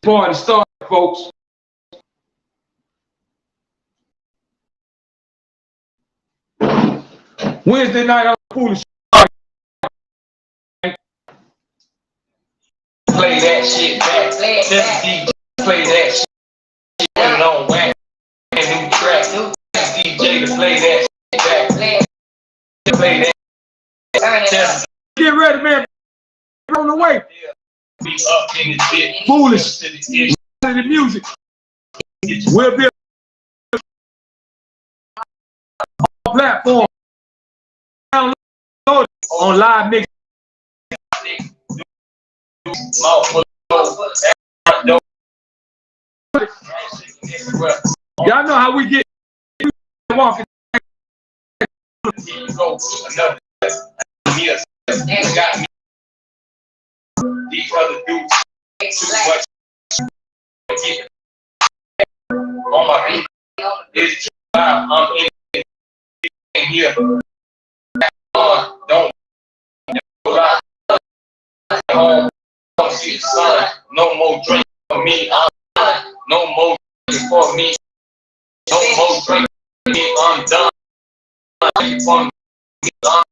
Party started, folks. Wednesday night on the Foolish. Play that shit back. Just DJ play that shit. Put it on whack. New track. Just DJ to play that shit back. Play that. Just get ready, man. On the way. Be up in this bit. Foolish. The music. We'll be on platform. Download on live mix. Y'all know how we get walking. Go another years. Got me. These other dudes too much. On my feet. It's I'm in here. Don't lie. Home. Don't see the sun. No more drink for me. I'm done. No more drink for me. No more drink for me. I'm done. For me. No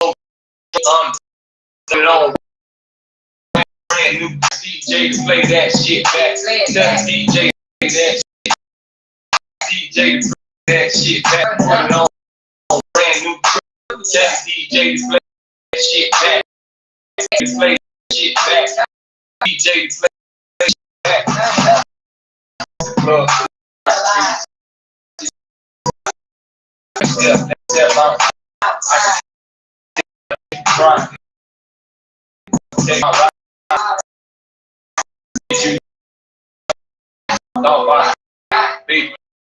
more. I'm done. Brand new DJ to play that shit back. Just DJ to play that shit. DJ to play that shit back. Put it on. Brand new. Just DJ to play that shit back. To play that shit back. DJ to play that shit back. Look. Step out. I can try. Take my life. You don't buy big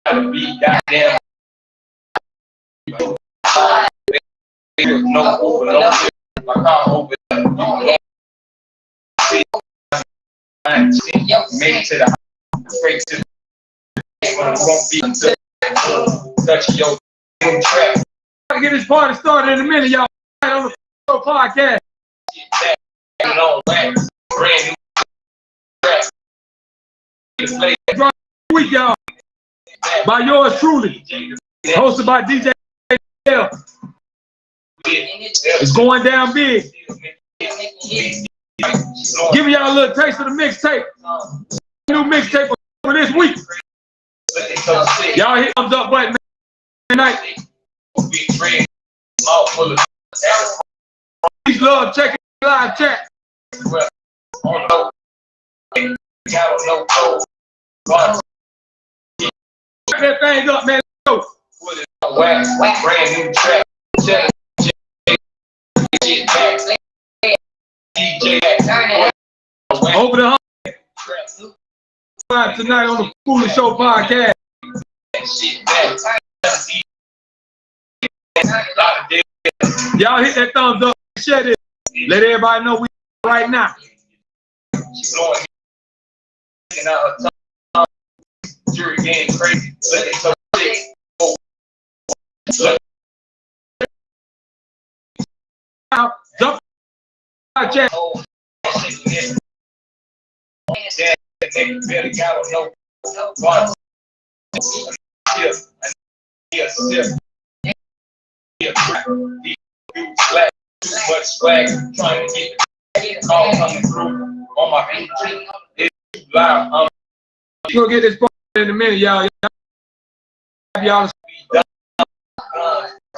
gotta be goddamn no overload. I can't open up. Make it to the house, straight to the when it won't be until touch your new track. Gotta get this party started in a minute, y'all. On the podcast. Brand new track. Week, y'all. By yours truly. Hosted by DJ L. It's going down big. Giving y'all a little taste of the mixtape. New mixtape for this week. Y'all hit thumbs up button tonight. Please love checking live chat. That thing up, man. Brand new track. Over the hump tonight on the Foolish Show podcast. Y'all hit that thumbs up, share it. Let everybody know we right now. You're getting crazy. Jump chat. Too much swag, trying to get the call coming through on my feet. It's loud. We'll get this in a minute, y'all. Y'all be done.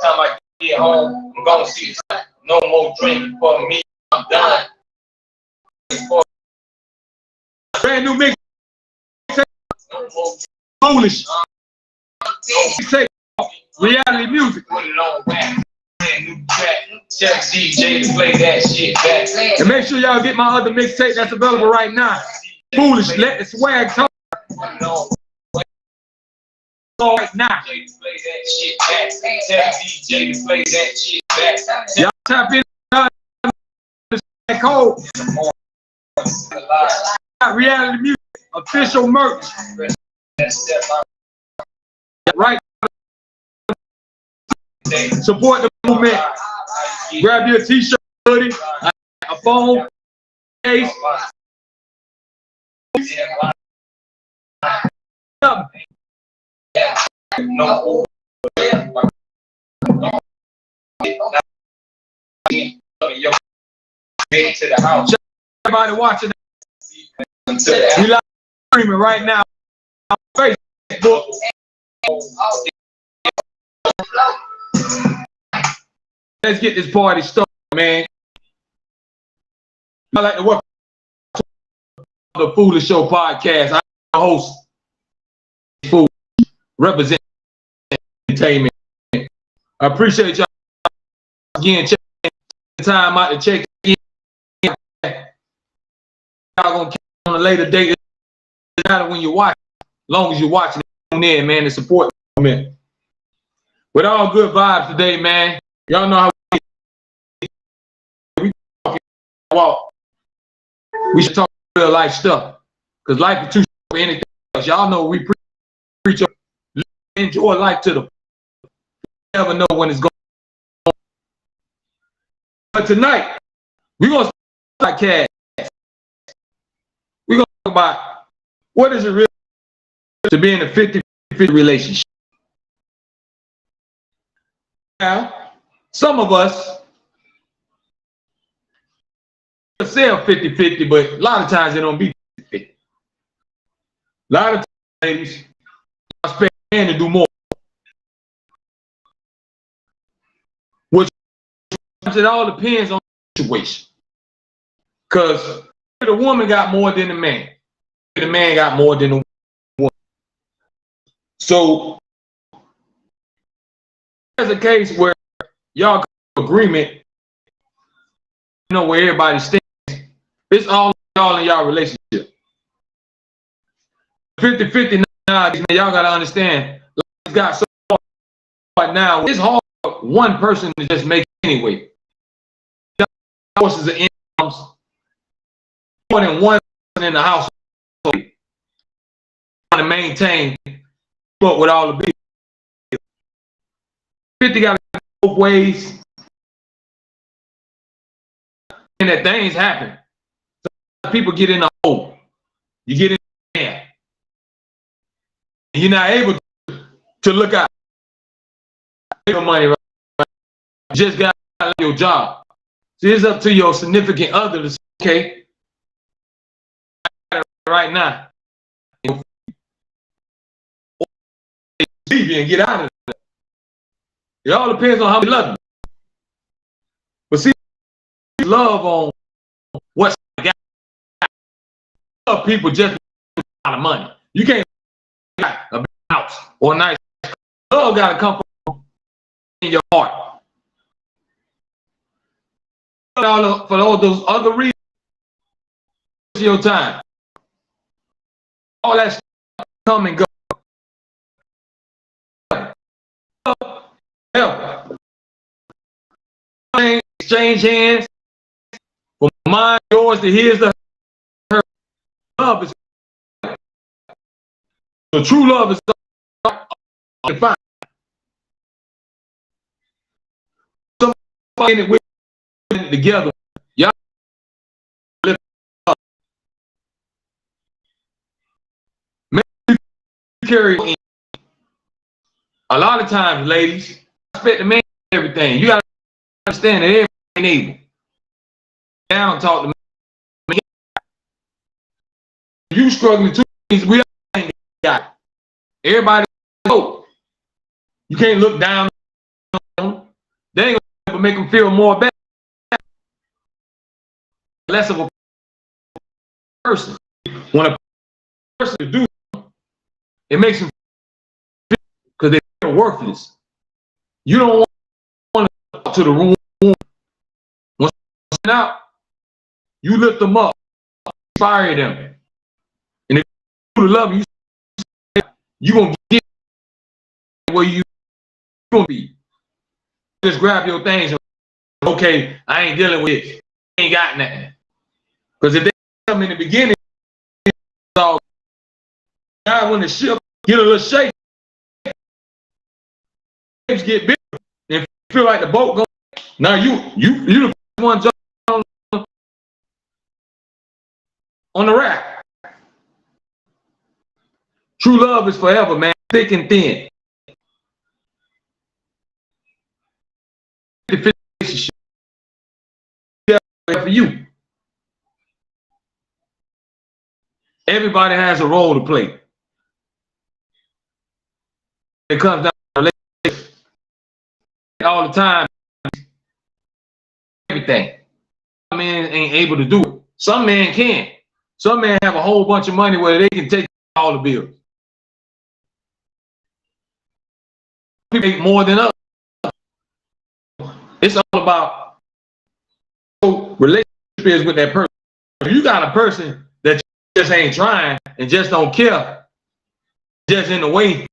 Time I get home, I'm gonna see no more drinking for me. I'm done. Brand new mix. Foolish. Reality music. Put it on back. Brand new track. Just DJ to play that shit back. And make sure y'all get my other mixtape that's available right now. Foolish. Let the swag talk. Right now. Y'all tap in code. Reality music, official merch. Right. Support the movement. Grab your t-shirt, hoodie, a phone, case. No. To the house. Everybody watching, we live streaming right now on Facebook. Let's get this party started, man. I'd like to welcome to the Foolish Show podcast. I'm the host, Foolish, representing entertainment. I appreciate y'all again checking the time out to check in. Y'all gonna catch on a later date. It doesn't matter when you watch, as long as you're watching it, tune in, man, to support me. With all good vibes today, man. Y'all know how we talking about. We should talk real life stuff, because life is too short for anything else. Y'all know we preach enjoy life to the. You never know when it's going. But tonight we're gonna start podcast. We're gonna talk about what is it really to be in a 50-50 relationship. Now, some of us sell 50-50, but a lot of times it don't be 50-50. A lot of times, ladies, I expect men to do more. Which it all depends on the situation. Because the woman got more than the man. The man got more than the woman. So there's a case where y'all come to agreement, you know, where everybody stands. It's all y'all in y'all relationship. 50-50 now, man, y'all gotta understand. It's got so hard right now. It's hard for one person to just make it anyway. Sources of incomes, more than one person in the household trying to maintain up with all the bills. 50 got to go both ways, and that things happen. So people get in the hole. You get in there, and you're not able to look out your money. Right? You just got your job. So it's up to your significant other to say, okay, right now, leave you and get out of there. It all depends on how you love you. But see, love on what's got. Love people just a lot of money. You can't get a big house or a nice. Love gotta come from in your heart. For all those other reasons, your time. All that stuff come and go. Help. Exchange hands. From mine, yours to his to her. Love is. The true love is defined. Somebody in it with it together. Y'all live up. Make you carry in. A lot of times, ladies, I expect the man everything. You gotta understand that everybody ain't able. Down talk to me. You struggling too, we all ain't got. Everybody know. You can't look down on them. They ain't gonna make them feel more bad. Less of a person. When a person do, it makes them feel because they feel worthless. You don't want to talk to the room. Once you out, you lift them up, inspire them. And if you love you, you're going to get where you're going to be. Just grab your things and, okay, I ain't dealing with it. I ain't got nothing. Because if they come in the beginning, so God, when the ship get a little shake, waves get big, and feel like the boat going. Now you the one jump on the raft. True love is forever, man. Thick and thin. Relationship for you. Everybody has a role to play. It comes down to relationship all the time. Everything. Some men ain't able to do it. Some men can. Some men have a whole bunch of money where they can take all the bills. People make more than us. It's all about relationship is with that person. If you got a person that just ain't trying and just don't care, just in the way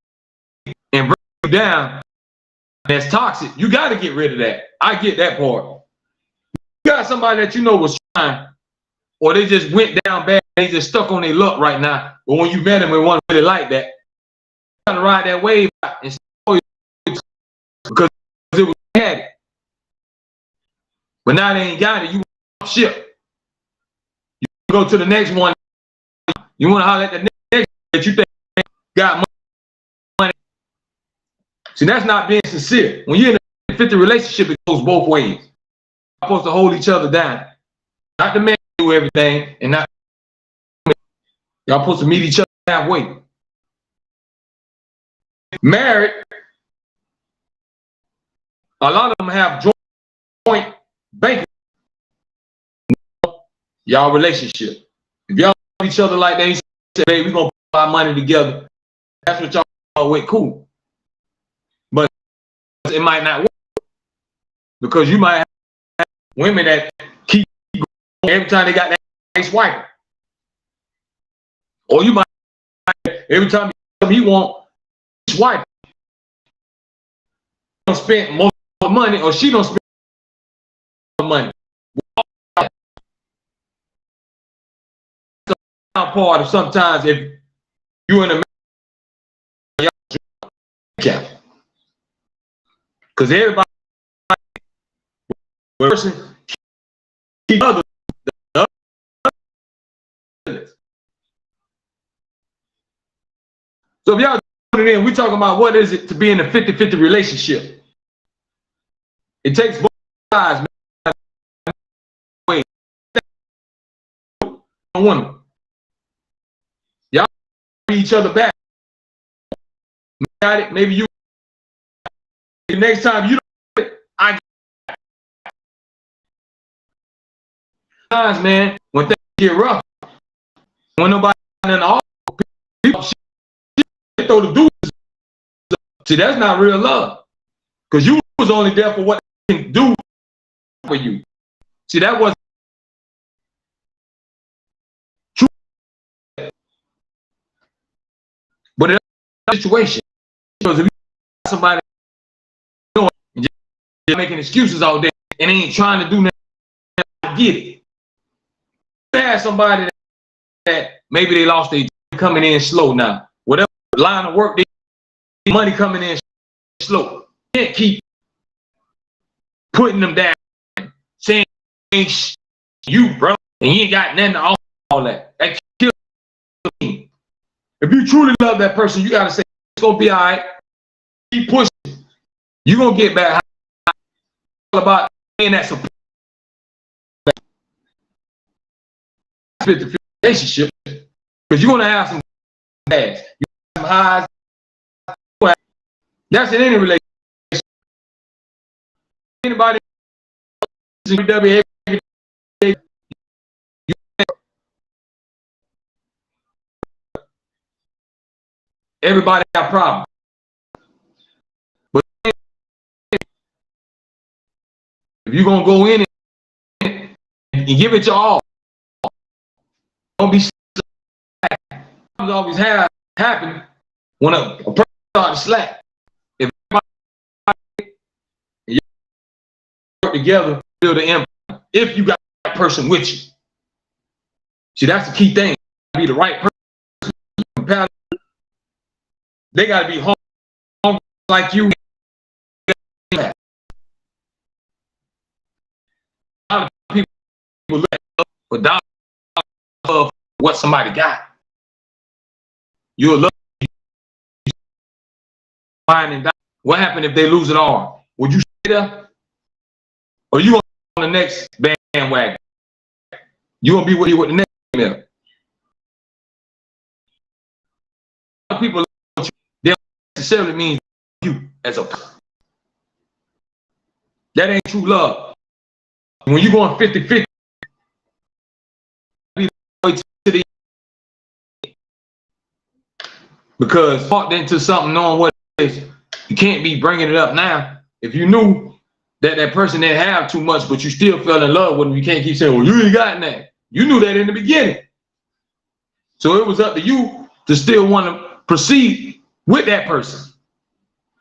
and bring you down, that's toxic, you got to get rid of that. I get that part. You got somebody that you know was trying, or they just went down bad, they just stuck on their luck right now. But when you met them, it wasn't really like that. You got to ride that wave out and because it was had it. But now they ain't got it. You want ship. You go to the next one. You want to holler at the next that you think got money. See, that's not being sincere. When you're in a 50 relationship, it goes both ways. You're supposed to hold each other down. Not the man do everything, and not y'all supposed to meet each other halfway. Married, a lot of them have joint bank. Y'all relationship. If y'all love each other like they say, hey, we're gonna put our money together. That's what y'all with, cool. But it might not work because you might have women that keep going every time they got that nice wife. Or you might every time he want his wife. Don't spend more money, or she don't spend more money. Part of sometimes if you in a account, because everybody person keep other. So if y'all tuning in, we talking about what is it to be in a 50-50 relationship. It takes both sides, man. Women. Y'all each other back. Got it? Maybe you. The next time you don't, I get it. Times, man, when things get rough, when nobody in the office, people throw the dudes. See, that's not real love, because you was only there for what they can do for you. See, that wasn't true. But in that situation, because if you got somebody doing just making excuses all day and they ain't trying to do nothing, I get it. You have somebody that maybe they lost their coming in slow now. Whatever line of work, they money coming in slow. You can't keep putting them down, saying you, bro, and you ain't got nothing to offer all that. That kills me. If you truly love that person, you gotta say it's gonna be all right. Keep pushing. You're gonna get back. All about saying that support. The relationship, because you're gonna have some bads, you have some highs. That's in any relationship. Anybody everybody got problems. But if you're gonna go in and give it your all, don't be always happen when a person starts to slack. If everybody you work together, build an empire. If you got the right person with you. See, that's the key thing. Be the right person. They gotta be hungry like you. A lot of people look for dollars of what somebody got. You'll love wine and dine. What happened if they lose it all? Would you stay there? Or you gonna be on the next bandwagon? You gonna be with the next female? A lot of people they don't necessarily mean you as a person. That ain't true love. When you going 50-50, because walked into something knowing what it is, you can't be bringing it up now. If you knew that that person didn't have too much, but you still fell in love with them, you can't keep saying, well, you ain't got that. You knew that in the beginning. So it was up to you to still want to proceed with that person.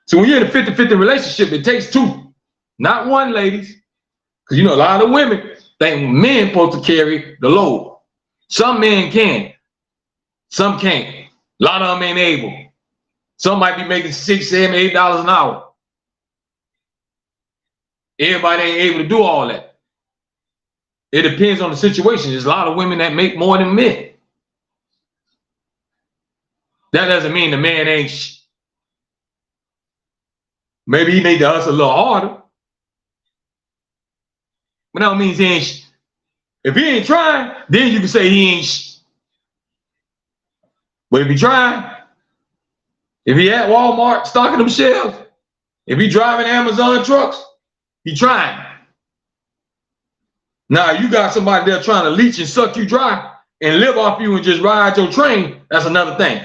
So when you're in a 50-50 relationship, it takes two, not one, ladies. Because you know, a lot of women think men supposed to carry the load. Some men can, some can't. A lot of them ain't able. Some might be making $6, $7, $8 an hour. Everybody ain't able to do all that. It depends on the situation. There's a lot of women that make more than men. That doesn't mean the man ain't. Maybe he need to hustle a little harder. But that don't mean he ain't. If he ain't trying, then you can say he ain't. But if he trying, if he at Walmart stocking them shelves, if he driving Amazon trucks, he trying. Now you got somebody there trying to leech and suck you dry and live off you and just ride your train. That's another thing.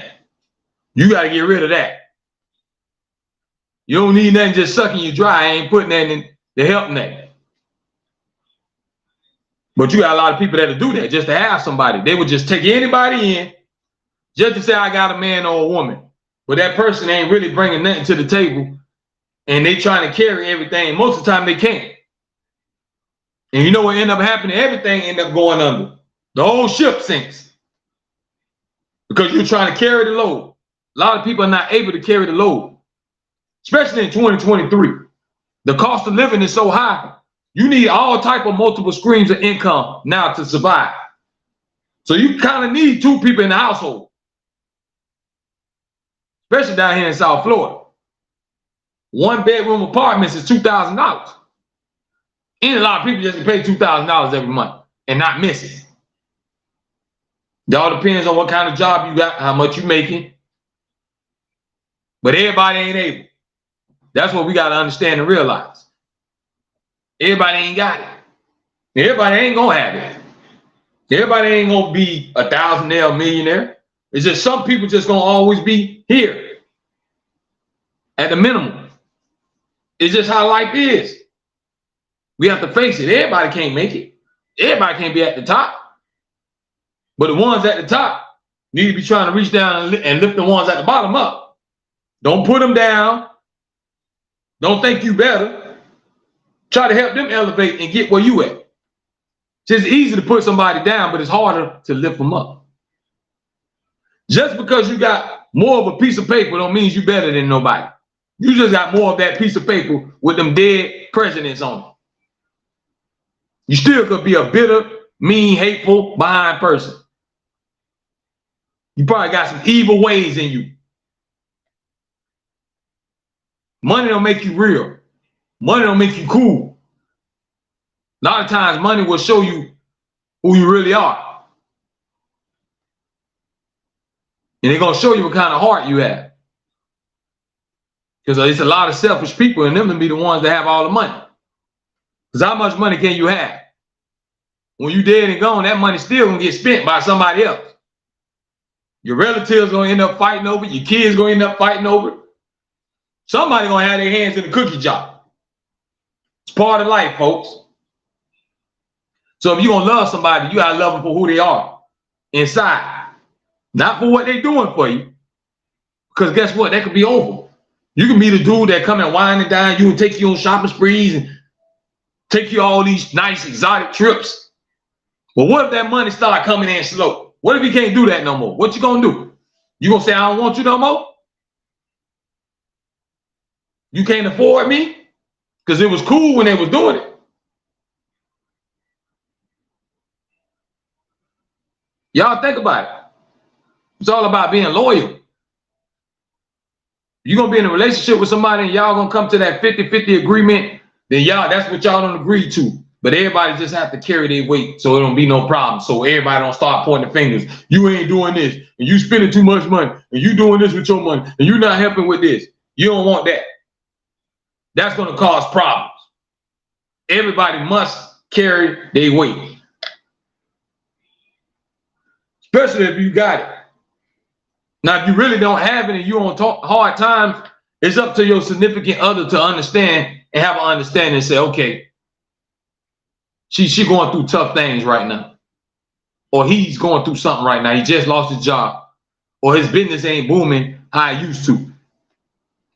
You got to get rid of that. You don't need nothing just sucking you dry. I ain't putting that in the help net. But you got a lot of people that'll do that just to have somebody. They would just take anybody in just to say I got a man or a woman. But that person ain't really bringing nothing to the table. And they trying to carry everything. Most of the time they can't. And you know what end up happening? Everything end up going under. The whole ship sinks. Because you're trying to carry the load. A lot of people are not able to carry the load. Especially in 2023. The cost of living is so high. You need all type of multiple streams of income now to survive. So you kind of need two people in the household. Especially down here in South Florida. 1-bedroom apartments is $2,000. And a lot of people just pay $2,000 every month and not miss it. It all depends on what kind of job you got, how much you making. But everybody ain't able. That's what we got to understand and realize. Everybody ain't got it. Everybody ain't gonna have it. Everybody ain't gonna be a thousandaire millionaire. It's just some people just gonna always be here at the minimum. It's just how life is. We have to face it. Everybody can't make it. Everybody can't be at the top. But the ones at the top need to be trying to reach down and lift the ones at the bottom up. Don't put them down. Don't think you better. Try to help them elevate and get where you at. It's easy to put somebody down, but it's harder to lift them up. Just because you got more of a piece of paper don't mean you better than nobody. You just got more of that piece of paper with them dead presidents on it. You still could be a bitter, mean, hateful, behind person. You probably got some evil ways in you. Money don't make you real. Money don't make you cool. A lot of times money will show you who you really are. And they're going to show you what kind of heart you have. Because it's a lot of selfish people and them to be the ones that have all the money. Because how much money can you have? When you dead and gone, that money still going to get spent by somebody else. Your relatives going to end up fighting over it. Your kids going to end up fighting over it. Somebody going to have their hands in the cookie jar. It's part of life, folks. So if you're going to love somebody, you got to love them for who they are inside. Not for what they're doing for you. Because guess what? That could be over. You can be the dude that come and wine and dine you and take you on shopping sprees and take you all these nice exotic trips. But what if that money start coming in slow? What if you can't do that no more? What you going to do? You going to say, I don't want you no more? You can't afford me? Because it was cool when they was doing it. Y'all think about it. It's all about being loyal. you're gonna be in a relationship with somebody and y'all gonna come to that 50-50 agreement, then y'all, that's what y'all don't agree to. But everybody just have to carry their weight so it don't be no problem. So everybody don't start pointing the fingers. You ain't doing this, and you spending too much money, and you doing this with your money, and you not helping with this. You don't want that. That's gonna cause problems. Everybody must carry their weight. Especially if you got it. Now, if you really don't have it and you're on hard times, it's up to your significant other to understand and have an understanding and say, okay, she going through tough things right now. Or he's going through something right now. He just lost his job. Or his business ain't booming how it used to.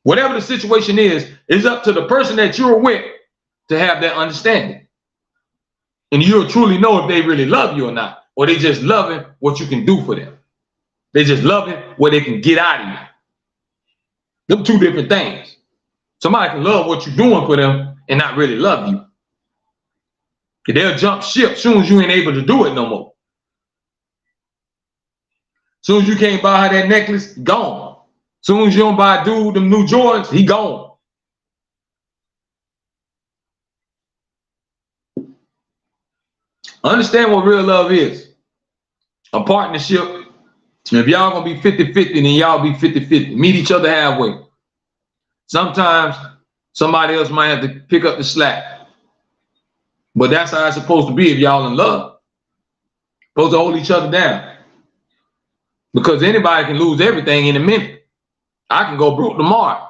Whatever the situation is, it's up to the person that you're with to have that understanding. And you'll truly know if they really love you or not. Or they just loving what you can do for them. They just loving what they can get out of you. Them two different things. Somebody can love what you're doing for them and not really love you. They'll jump ship as soon as you ain't able to do it no more. As soon as you can't buy her that necklace, gone. As soon as you don't buy a dude them new Jordans, he gone. Understand what real love is. A partnership. If y'all gonna be 50-50, then y'all be 50-50. Meet each other halfway. Sometimes somebody else might have to pick up the slack. But that's how it's supposed to be if y'all in love. Supposed to hold each other down. Because anybody can lose everything in a minute. I can go broke tomorrow.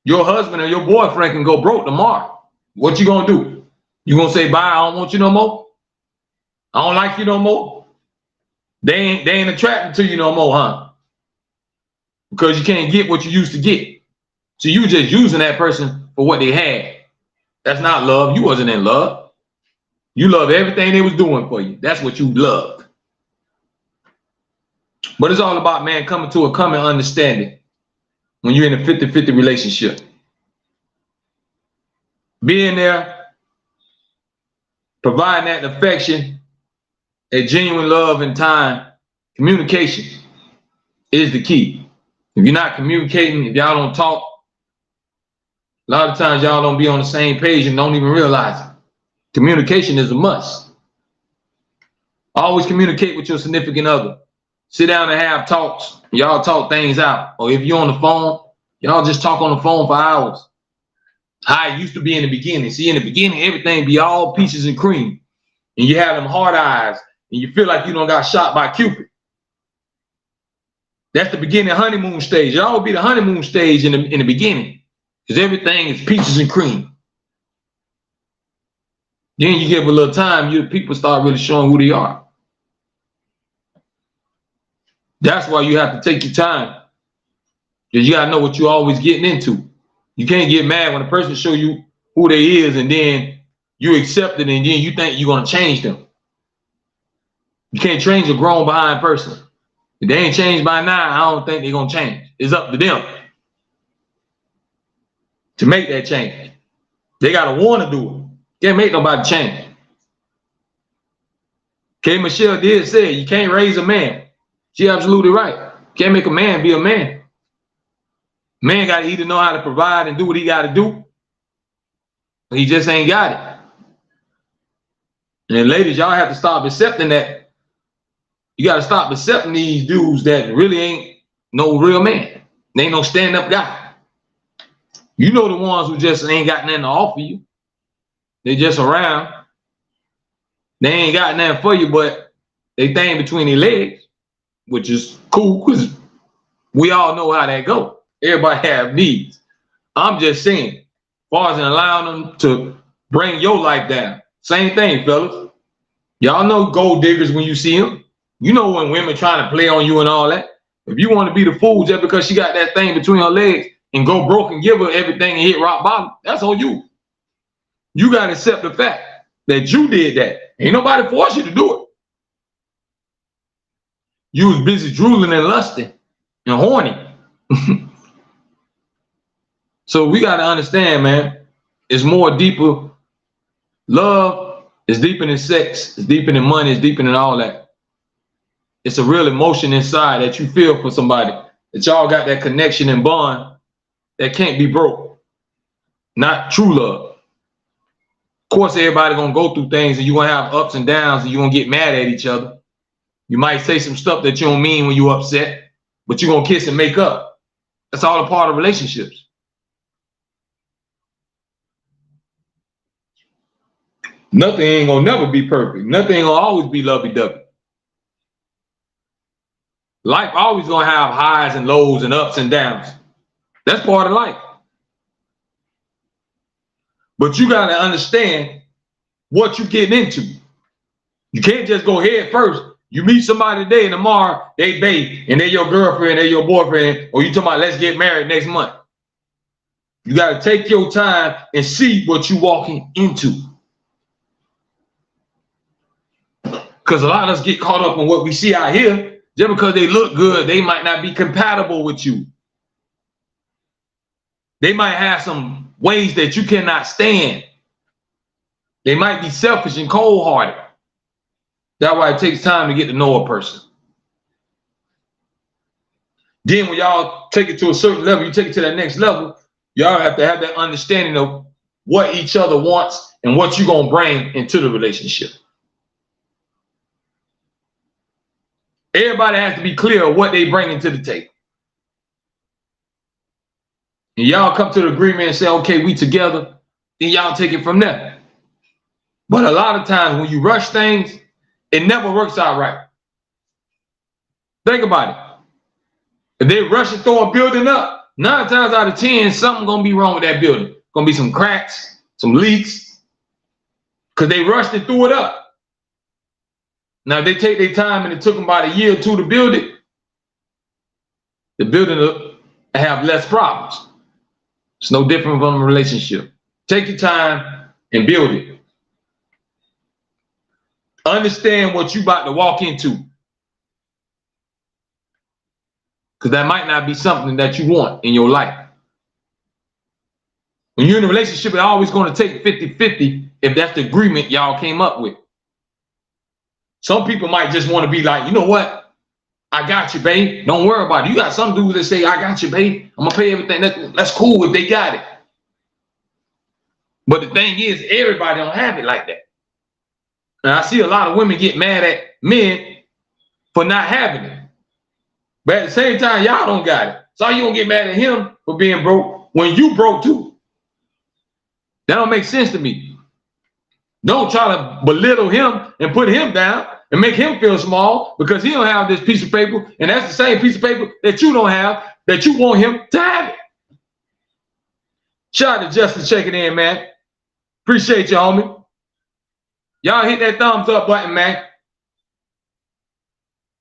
Your husband or your boyfriend can go broke tomorrow. What you gonna do? You gonna say, bye, I don't want you no more? I don't like you no more? They ain't attracted to you no more, huh? Because you can't get what you used to get. So you just using that person for what they had. That's not love. You wasn't in love. You love everything they was doing for you. That's what you loved. But it's all about, man, coming to a common understanding when you're in a 50-50 relationship. Being there, providing that affection, that genuine love and time, communication is the key. If you're not communicating, if y'all don't talk, a lot of times y'all don't be on the same page and don't even realize it. Communication is a must. Always communicate with your significant other. Sit down and have talks. Y'all talk things out. Or if you're on the phone, y'all just talk on the phone for hours. How it used to be in the beginning. See, in the beginning, everything be all peaches and cream. And you have them hard eyes. And you feel like you done got shot by Cupid. That's the beginning honeymoon stage. It always be the honeymoon stage in the beginning. Because everything is peaches and cream. Then you give a little time, people start really showing who they are. That's why you have to take your time. Because you got to know what you're always getting into. You can't get mad when a person show you who they is and then you accept it and then you think you're going to change them. You can't change a grown behind person. If they ain't changed by now, I don't think they're going to change. It's up to them to make that change. They got to want to do it. Can't make nobody change. K. Michelle did say you can't raise a man. She absolutely right. Can't make a man be a man. Man got to either know how to provide and do what he got to do. He just ain't got it. And ladies, y'all have to stop accepting that. You got to stop accepting these dudes that really ain't no real man. They ain't no stand-up guy. You know the ones who just ain't got nothing to offer you. They just around. They ain't got nothing for you, but they thing between their legs, which is cool because we all know how that go. Everybody have needs. I'm just saying, as far as allowing them to bring your life down, same thing, fellas. Y'all know gold diggers when you see them. You know when women trying to play on you and all that. If you want to be the fool just because she got that thing between her legs and go broke and give her everything and hit rock bottom, that's on you. You got to accept the fact that you did that. Ain't nobody forced you to do it. You was busy drooling and lusting and horny. So we got to understand, man, it's more deeper. Love is deeper than sex. It's deeper than money. It's deeper than all that. It's a real emotion inside that you feel for somebody that y'all got that connection and bond that can't be broke. Not true love. Of course, everybody gonna go through things and you're gonna have ups and downs and you're gonna get mad at each other. You might say some stuff that you don't mean when you're upset, but you're gonna kiss and make up. That's all a part of relationships. Nothing ain't gonna never be perfect. Nothing ain't gonna always be lovey-dovey. Life always gonna have highs and lows and ups and downs. That's part of life. But you gotta understand what you're getting into. You can't just go head first. You meet somebody today and tomorrow they babe and they're your girlfriend, they're your boyfriend, or you talking about let's get married next month. You gotta take your time and see what you're walking into. Because a lot of us get caught up in what we see out here. Just because they look good, they might not be compatible with you. They might have some ways that you cannot stand. They might be selfish and cold-hearted. That's why it takes time to get to know a person. Then when y'all take it to a certain level, you take it to that next level, y'all have to have that understanding of what each other wants and what you're going to bring into the relationship. Everybody has to be clear of what they bring to the table. And y'all come to the agreement and say, okay, we together, then y'all take it from there. But a lot of times when you rush things, it never works out right. Think about it. If they rush and throw a building up, 9 times out of 10, something's going to be wrong with that building. Going to be some cracks, some leaks, because they rushed and threw it up. Now, if they take their time and it took them about a year or two to build it, the building will have less problems. It's no different from a relationship. Take your time and build it. Understand what you're about to walk into. Because that might not be something that you want in your life. When you're in a relationship, it's always going to take 50-50 if that's the agreement y'all came up with. Some people might just want to be like, you know what? I got you, babe. Don't worry about it. You got some dudes that say, I got you, babe. I'm going to pay everything. That's cool if they got it. But the thing is, everybody don't have it like that. And I see a lot of women get mad at men for not having it. But at the same time, y'all don't got it. So you don't get mad at him for being broke when you broke too. That don't make sense to me. Don't try to belittle him and put him down and make him feel small because he don't have this piece of paper, and that's the same piece of paper that you don't have, that you want him to have it. Shout out to Justin checking in, man. Appreciate you, homie. Y'all hit that thumbs up button, man.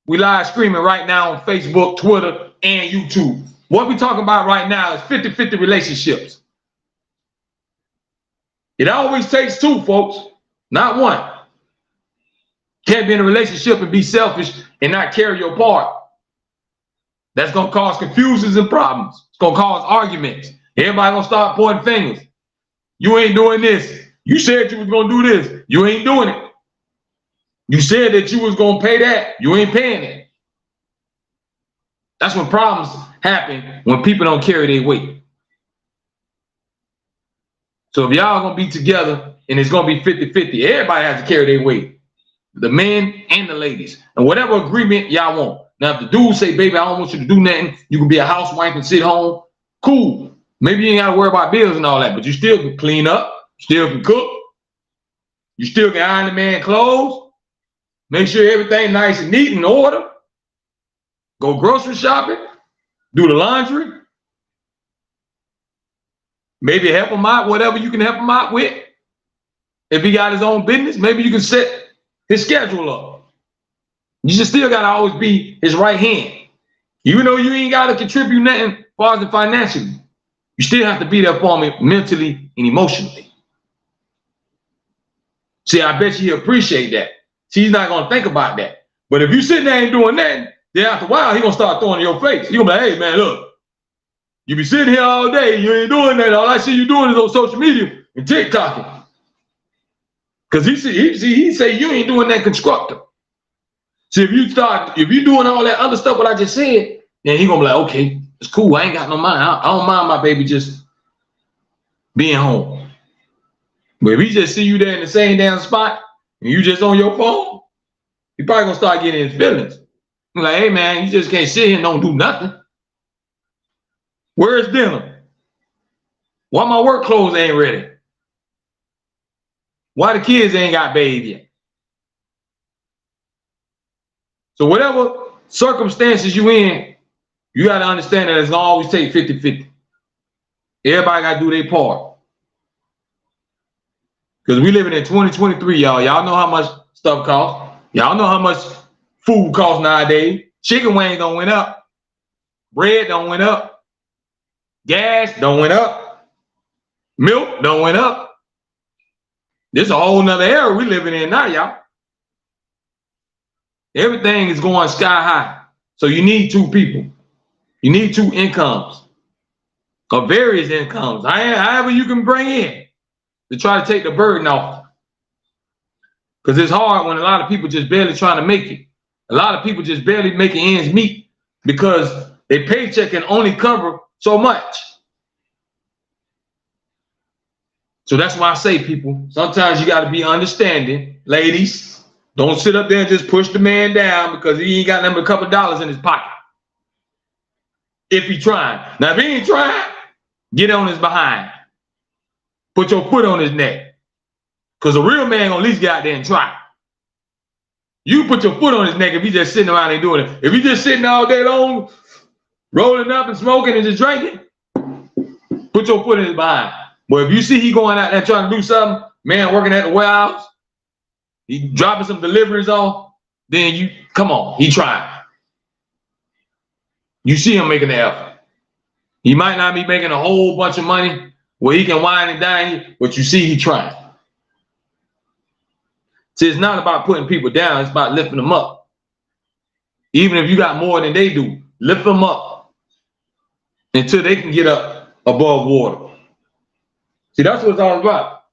We live streaming right now on Facebook, Twitter, and YouTube. What we talking about right now is 50-50 relationships. It always takes two, folks, not one. Can't be in a relationship and be selfish and not carry your part. That's going to cause confusions and problems. It's going to cause arguments. Everybody going to start pointing fingers. You ain't doing this. You said you was going to do this. You ain't doing it. You said that you was going to pay that. You ain't paying it. That's when problems happen, when people don't carry their weight. So if y'all going to be together and it's going to be 50-50, everybody has to carry their weight. The men and the ladies. And whatever agreement y'all want. Now, if the dude say, baby, I don't want you to do nothing. You can be a housewife and sit home. Cool. Maybe you ain't got to worry about bills and all that, but you still can clean up. Still can cook. You still can iron the man clothes. Make sure everything nice and neat in order. Go grocery shopping. Do the laundry. Maybe help him out, whatever you can help him out with. If he got his own business, maybe you can set his schedule up. You just still got to always be his right hand. Even though you ain't got to contribute nothing as far as financially, you still have to be there for him mentally and emotionally. See, I bet you he'll appreciate that. See, he's not going to think about that. But if you sitting there and doing that, then after a while, he's going to start throwing in your face. He's going to be like, hey, man, look. You be sitting here all day, you ain't doing that. All I see you doing is on social media and TikToking. Because he say you ain't doing that constructive. See, if you doing all that other stuff what I just said, then he gonna be like, okay, it's cool. I ain't got no mind. I don't mind my baby just being home. But if he just see you there in the same damn spot and you just on your phone, he probably gonna start getting his feelings. He's like, hey man, you just can't sit here and don't do nothing. Where's dinner? Why my work clothes ain't ready? Why the kids ain't got bathed yet? So whatever circumstances you in, you got to understand that it's gonna always take 50-50. Everybody got to do their part. Because we living in 2023, y'all. Y'all know how much stuff costs. Y'all know how much food costs nowadays. Chicken wings don't went up. Bread don't went up. Gas don't went up. Milk don't went up. This is a whole nother era we living in now, y'all. Everything is going sky high. So you need two people. You need two incomes. Or various incomes. However you can bring in to try to take the burden off. Because it's hard when a lot of people just barely trying to make it. A lot of people just barely making ends meet because their paycheck can only cover so much. So that's why I say, people, sometimes you got to be understanding. Ladies, don't sit up there and just push the man down because he ain't got nothing but a couple dollars in his pocket. If he trying. Now, if he ain't trying, get on his behind. Put your foot on his neck. Because a real man gonna at least get out there and try. You put your foot on his neck if he just sitting around and doing it. If he just sitting all day long, rolling up and smoking and just drinking, put your foot in his behind. But if you see he going out there trying to do something, man working at the warehouse, he dropping some deliveries off, then you, come on, he trying. You see him making the effort. He might not be making a whole bunch of money where he can wine and dine, but you see he trying. See, it's not about putting people down, it's about lifting them up. Even if you got more than they do, lift them up until they can get up above water. See, that's what it's all about.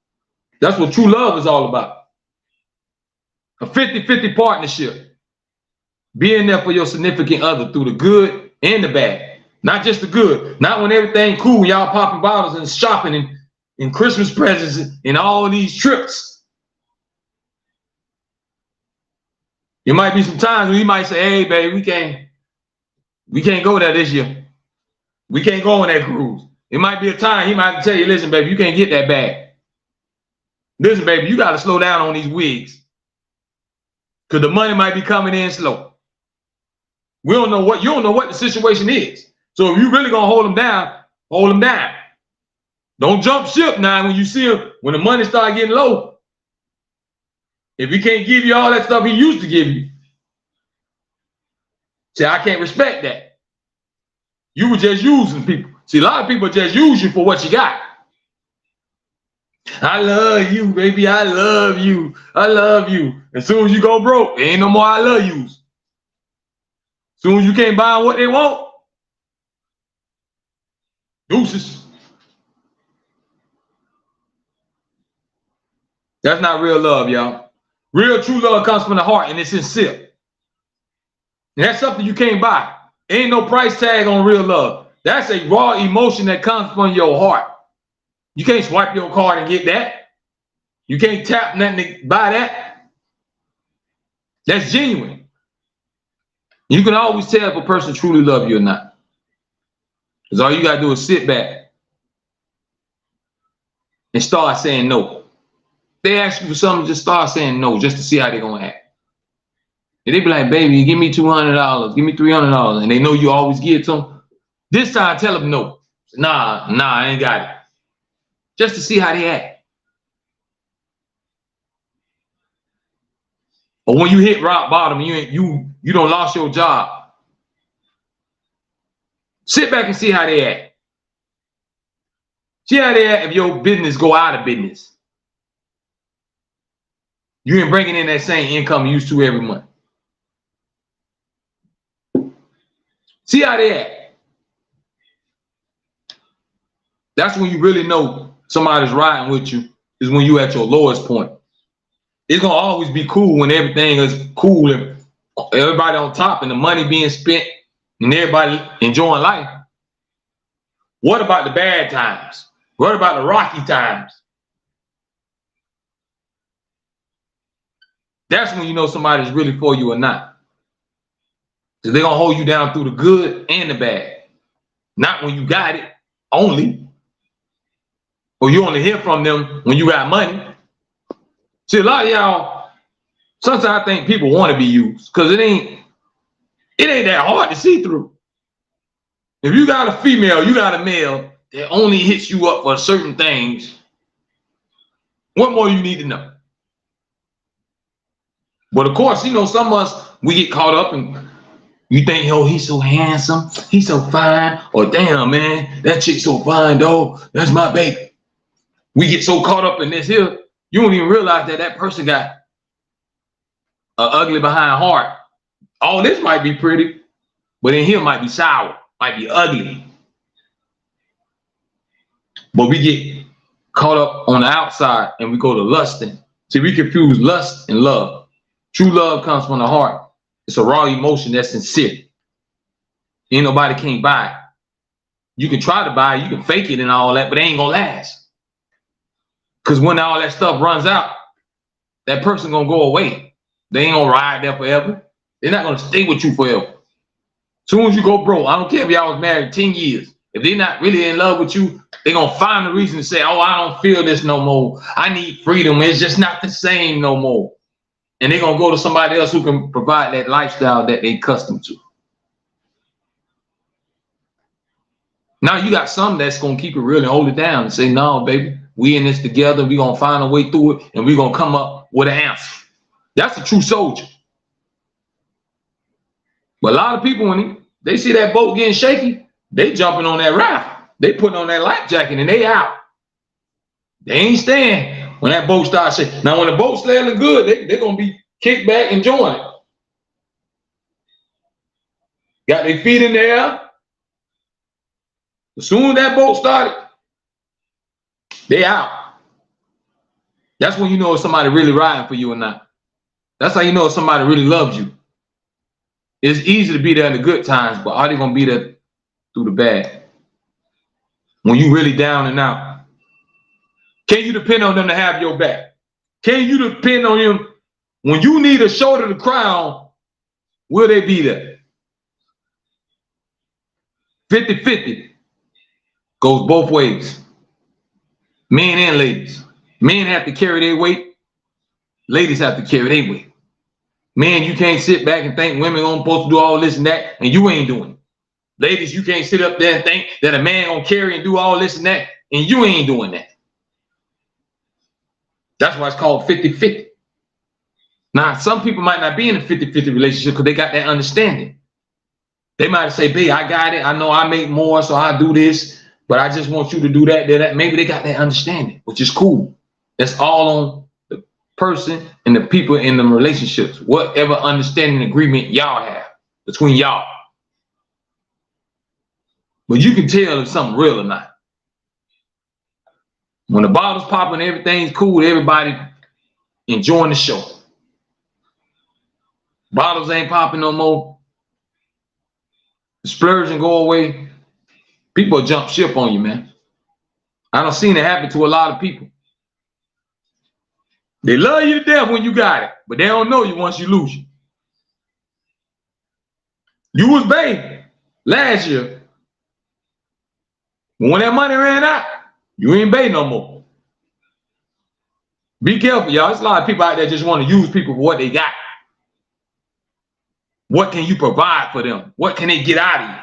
That's what true love is all about. A 50-50 partnership. Being there for your significant other through the good and the bad. Not just the good. Not when everything cool, y'all popping bottles and shopping and Christmas presents and all these trips. There might be some times when he might say, hey, babe, we can't go there this year. We can't go on that cruise. It might be a time he might tell you, listen, baby, you can't get that bag. Listen, baby, you got to slow down on these wigs. Because the money might be coming in slow. You don't know what the situation is. So if you really going to hold them down, hold them down. Don't jump ship now when you see him, when the money start getting low. If he can't give you all that stuff he used to give you. See, I can't respect that. You were just using people. See, a lot of people just use you for what you got. I love you, baby. I love you. I love you. As soon as you go broke, there ain't no more I love yous. As soon as you can't buy what they want, deuces. That's not real love, y'all. Real true love comes from the heart and it's sincere. And that's something you can't buy. Ain't no price tag on real love. That's a raw emotion that comes from your heart. You can't swipe your card and get that. You can't tap nothing to buy that. That's genuine. You can always tell if a person truly loves you or not. Because all you got to do is sit back and start saying no. They ask you for something, just start saying no, just to see how they're going to act. And they be like, baby, give me $200, give me $300. And they know you always give it to them. This time, tell them no. Nah, I ain't got it. Just to see how they act. Or when you hit rock bottom, you don't lost your job. Sit back and see how they act. See how they act if your business go out of business. You ain't bringing in that same income you used to every month. See how they act. That's when you really know somebody's riding with you, is when you at your lowest point. It's going to always be cool when everything is cool and everybody on top and the money being spent and everybody enjoying life. What about the bad times? What about the rocky times? That's when you know somebody's really for you or not. Because they're going to hold you down through the good and the bad. Not when you got it only. Or you only hear from them when you got money. See, a lot of y'all, sometimes I think people want to be used because it ain't that hard to see through. If you got a female, you got a male that only hits you up for certain things, what more you need to know? But of course, you know, some of us, we get caught up and you think, yo, he's so handsome, he's so fine, or damn, man, that chick's so fine, though, that's my baby. We get so caught up in this here, you don't even realize that that person got an ugly behind heart. All this might be pretty, but in here might be sour, might be ugly. But we get caught up on the outside and we go to lusting. See, we confuse lust and love. True love comes from the heart. It's a raw emotion that's sincere. Ain't nobody can't buy it. You can try to buy it, you can fake it and all that, but it ain't gonna last. Because when all that stuff runs out, that person gonna go away. They ain't gonna ride there forever. They're not gonna stay with you forever. Soon as you go broke, I don't care if y'all was married 10 years. If they're not really in love with you, they're gonna find a reason to say, oh, I don't feel this no more. I need freedom. It's just not the same no more. And they're gonna go to somebody else who can provide that lifestyle that they accustomed to. Now you got some that's gonna keep it real and hold it down and say, no, baby, we in this together. We're gonna find a way through it and we're gonna come up with an answer. That's a true soldier. But a lot of people, when they see that boat getting shaky, they jumping on that raft. They putting on that life jacket and they out. They ain't staying when that boat starts shaking. Now, when the boat's sailing good, they're going to be kicked back and enjoying it. Got their feet in the air. As soon as that boat started, they out. That's when you know if somebody really riding for you or not. That's how you know if somebody really loves you. It's easy to be there in the good times, but are they going to be there through the bad? When you really down and out. Can you depend on them to have your back? Can you depend on them when you need a shoulder to cry on? Will they be there? 50-50 goes both ways. Men and ladies. Men have to carry their weight. Ladies have to carry their weight. Man, you can't sit back and think women are supposed to do all this and that, and you ain't doing it. Ladies, you can't sit up there and think that a man gonna carry and do all this and that, and you ain't doing that. That's why it's called 50-50. Now, some people might not be in a 50-50 relationship because they got that understanding. They might say, babe, I got it. I know I make more, so I do this, but I just want you to do that. Maybe they got that understanding, which is cool. That's all on the person and the people in the relationships, whatever understanding agreement y'all have between y'all. But you can tell if something real or not. When the bottle's popping, everything's cool, everybody enjoying the show. Bottles ain't popping no more. The splurge and go away. People jump ship on you, man. I done seen it happen to a lot of people. They love you to death when you got it, but they don't know you once you lose you. You was babe last year. When that money ran out, you ain't babe no more. Be careful, y'all. There's a lot of people out there just want to use people for what they got. What can you provide for them? What can they get out of you?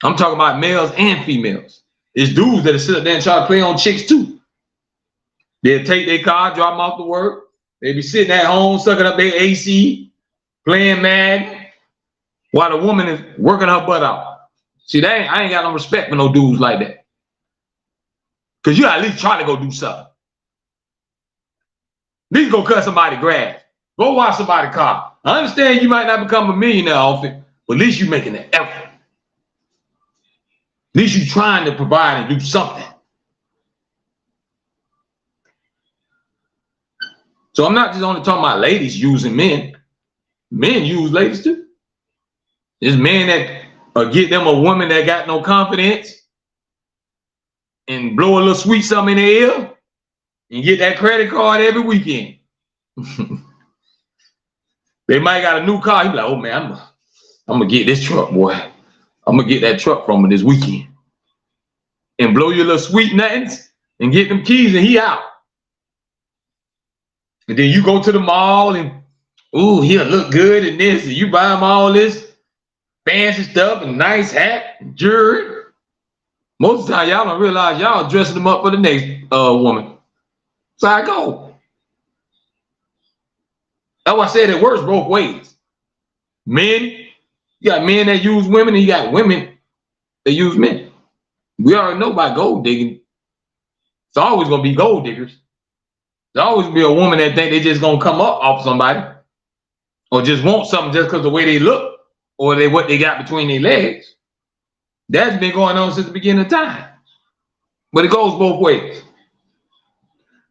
I'm talking about males and females. It's dudes that sit up there and try to play on chicks too. They'll take their car, drop them off to work. They be sitting at home, sucking up their AC, playing Madden, while the woman is working her butt out. See, I ain't got no respect for no dudes like that. Because you at least try to go do something. At least go cut somebody's grass. Go wash somebody's car. I understand you might not become a millionaire off it, but at least you're making an effort. At least you're trying to provide and do something. So I'm not just only talking about ladies using men. Men use ladies too. There's men that get them a woman that got no confidence and blow a little sweet something in their ear and get that credit card every weekend. They might got a new car. He be like, oh man, I'm gonna get this truck, boy. I'm gonna get that truck from him this weekend. And blow your little sweet nothings and get them keys and he out. And then you go to the mall and, ooh, he'll look good in this. And you buy him all this fancy stuff and nice hat and jewelry. Most of the time, y'all don't realize y'all dressing them up for the next woman. So I go. That's why I said it works both ways. Men, you got men that use women, and you got women that use men. We already know about gold digging. It's always gonna be gold diggers. There's always be a woman that think they just gonna come up off somebody, or just want something just because of the way they look, or what they got between their legs. That's been going on since the beginning of time. But it goes both ways.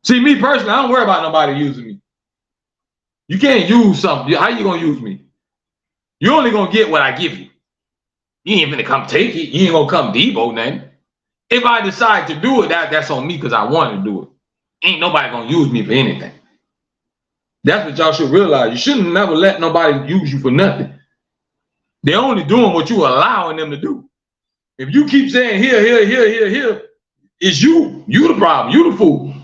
See, me personally, I don't worry about nobody using me. You can't use something. How you gonna use me? You only gonna get what I give you. You ain't gonna come take it. You ain't gonna come Debo nothing. If I decide to do it, that's on me because I want to do it. Ain't nobody gonna use me for anything. That's what y'all should realize. You shouldn't never let nobody use you for nothing. They're only doing what you allowing them to do. If you keep saying here, it's you. You the problem. You the fool.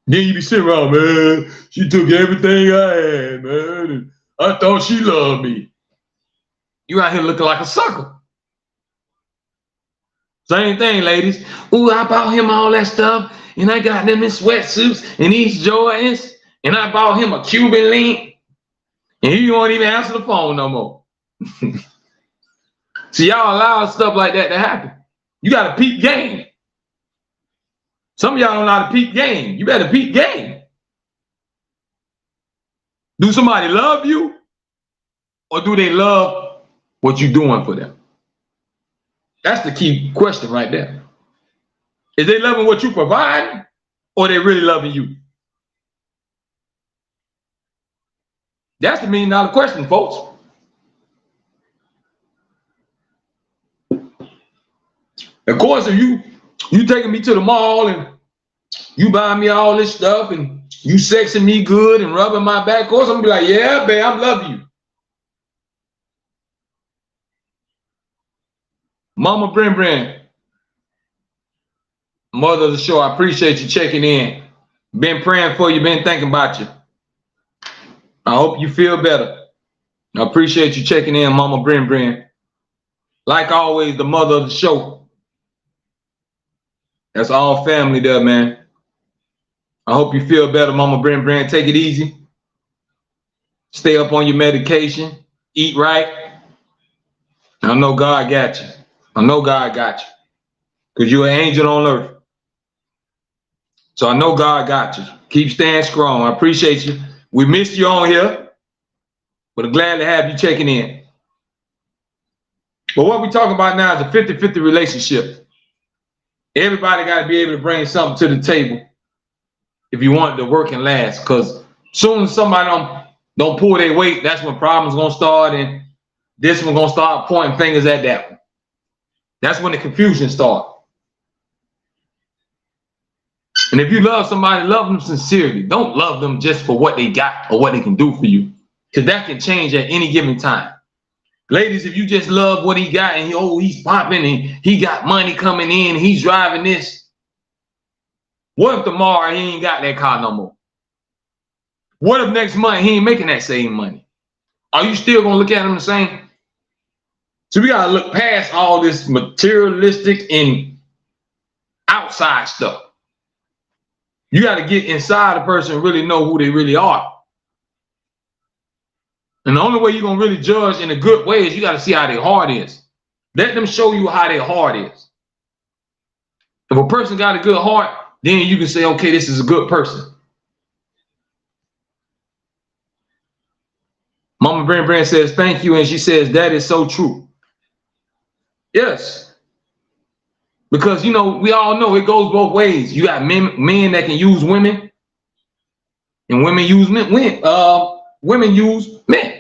Then you be sitting around, man, she took everything I had, man, and I thought she loved me. You out here looking like a sucker. Same thing, ladies. Ooh, I bought him all that stuff, and I got them in sweatsuits and these Jordans, and I bought him a Cuban link, and he won't even answer the phone no more. See, y'all allow stuff like that to happen. You got to peep game. Some of y'all don't know how to peep game. You better peep game. Do somebody love you, or do they love what you're doing for them? That's the key question right there. Is they loving what you provide, or they really loving you? That's the $1 million question, folks. Of course, if you taking me to the mall and you buying me all this stuff and you sexing me good and rubbing my back, of course I'm gonna be like, yeah, babe, I love you. Mama Bren, mother of the show, I appreciate you checking in. Been praying for you, been thinking about you. I hope you feel better. I appreciate you checking in, Mama Bren. Like always, the mother of the show. That's all family there, man. I hope you feel better, Mama Bren. Take it easy. Stay up on your medication. Eat right. I know God got you. I know God got you. Because you're an angel on earth. So I know God got you. Keep staying strong. I appreciate you. We missed you on here. But I'm glad to have you checking in. But what we're talking about now is a 50-50 relationship. Everybody got to be able to bring something to the table if you want it to work and last. Because soon as somebody don't pull their weight, that's when problems going to start. And this one going to start pointing fingers at that one. That's when the confusion starts. And if you love somebody, love them sincerely. Don't love them just for what they got or what they can do for you. Because that can change at any given time. Ladies, if you just love what he got and he's popping and he got money coming in, and he's driving this. What if tomorrow he ain't got that car no more? What if next month he ain't making that same money? Are you still going to look at him the same? So we got to look past all this materialistic and outside stuff. You got to get inside the person and really know who they really are. And the only way you're going to really judge in a good way is you got to see how their heart is. Let them show you how their heart is. If a person got a good heart, then you can say, okay, this is a good person. Mama Bren says, thank you. And she says, that is so true. Yes. Because, you know, we all know it goes both ways. You got men that can use women, and women use men. Women use men.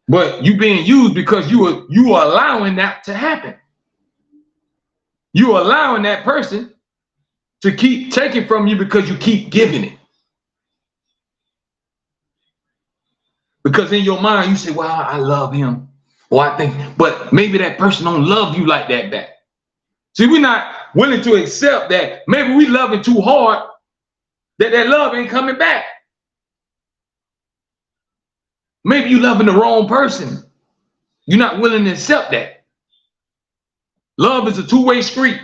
But you being used because you are allowing that to happen. You are allowing that person to keep taking from you because you keep giving it. Because in your mind you say, well, I love him. Or I think, but maybe that person don't love you like that back. See, we're not willing to accept that maybe we loving too hard, that love ain't coming back. Maybe you loving the wrong person. You're not willing to accept that. Love is a two-way street.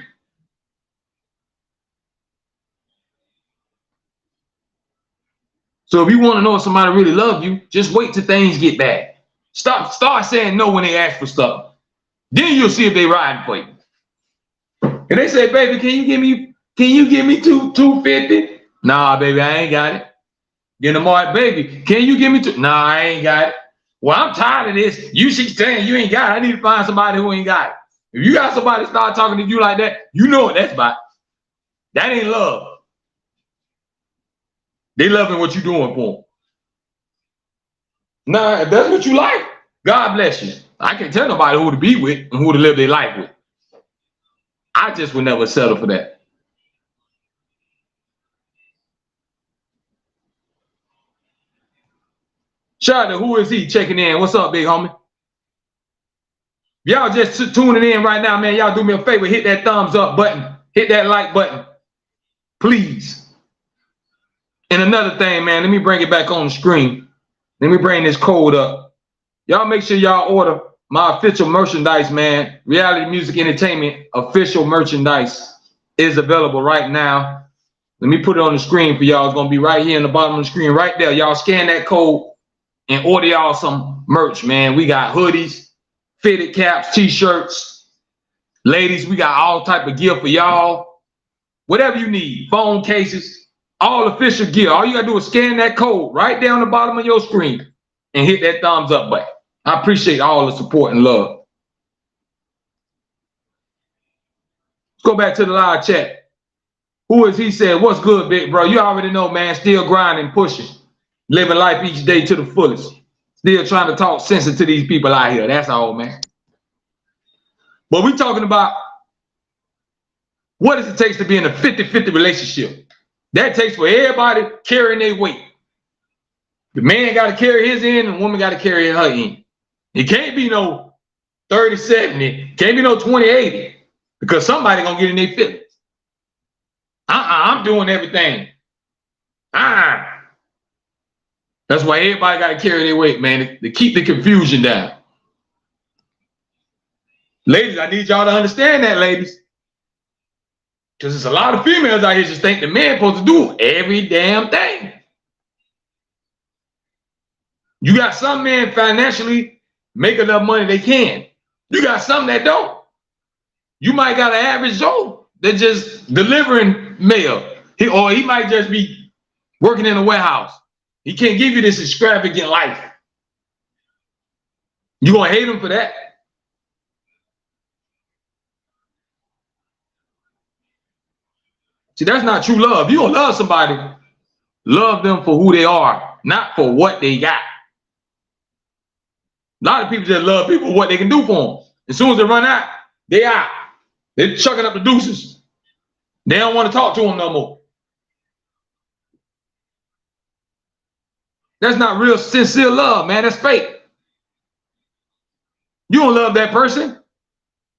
So if you want to know if somebody really loves you, just wait till things get bad. Start saying no when they ask for stuff. Then you'll see if they riding for you. And they say, baby, can you give me $250? Nah, baby, I ain't got it. Then the more, baby, can you give me $2? Nah, I ain't got it. Well, I'm tired of this. You keep saying you ain't got it. I need to find somebody who ain't got it. If you got somebody start talking to you like that, you know what that's about. That ain't love. They loving what you doing for them. Nah, if that's what you like, God bless you. I can't tell nobody who to be with and who to live their life with. I just would never settle for that. Shout out to Who Is He checking in. What's up, big homie? Y'all just tuning in right now, man. Y'all do me a favor. Hit that thumbs up button. Hit that like button. Please. And another thing, man, let me bring it back on the screen. Let me bring this code up. Y'all make sure y'all order my official merchandise, man. Reality Music Entertainment official merchandise is available right now. Let me put it on the screen for y'all. It's going to be right here in the bottom of the screen right there. Y'all scan that code and order y'all some merch, man. We got hoodies, fitted caps, t-shirts. Ladies, we got all type of gear for y'all. Whatever you need, phone cases, all official gear. All you got to do is scan that code right down the bottom of your screen and hit that thumbs up button. I appreciate all the support and love. Let's go back to the live chat. Who Is He said, what's good, big bro? You already know, man. Still grinding, pushing. Living life each day to the fullest. Still trying to talk sense to these people out here. That's all, man. But we're talking about what does it take to be in a 50-50 relationship. That takes for everybody carrying their weight. The man got to carry his end and the woman got to carry her end. It can't be no 30-70. Can't be no 20-80 because somebody going to get in their feelings. I'm doing everything. That's why everybody got to carry their weight, man, to keep the confusion down. Ladies, I need y'all to understand that, ladies. Because there's a lot of females out here just think the man supposed to do every damn thing. You got some men financially make enough money they can. You got some that don't. You might got an average Joe that just delivering mail. He might just be working in a warehouse. He can't give you this extravagant life. You gonna hate him for that? See, that's not true love. You gonna love somebody, love them for who they are, not for what they got. A lot of people just love people for what they can do for them. As soon as they run out, they out. They're chucking up the deuces. They don't want to talk to them no more. That's not real sincere love, man. That's fake. You don't love that person.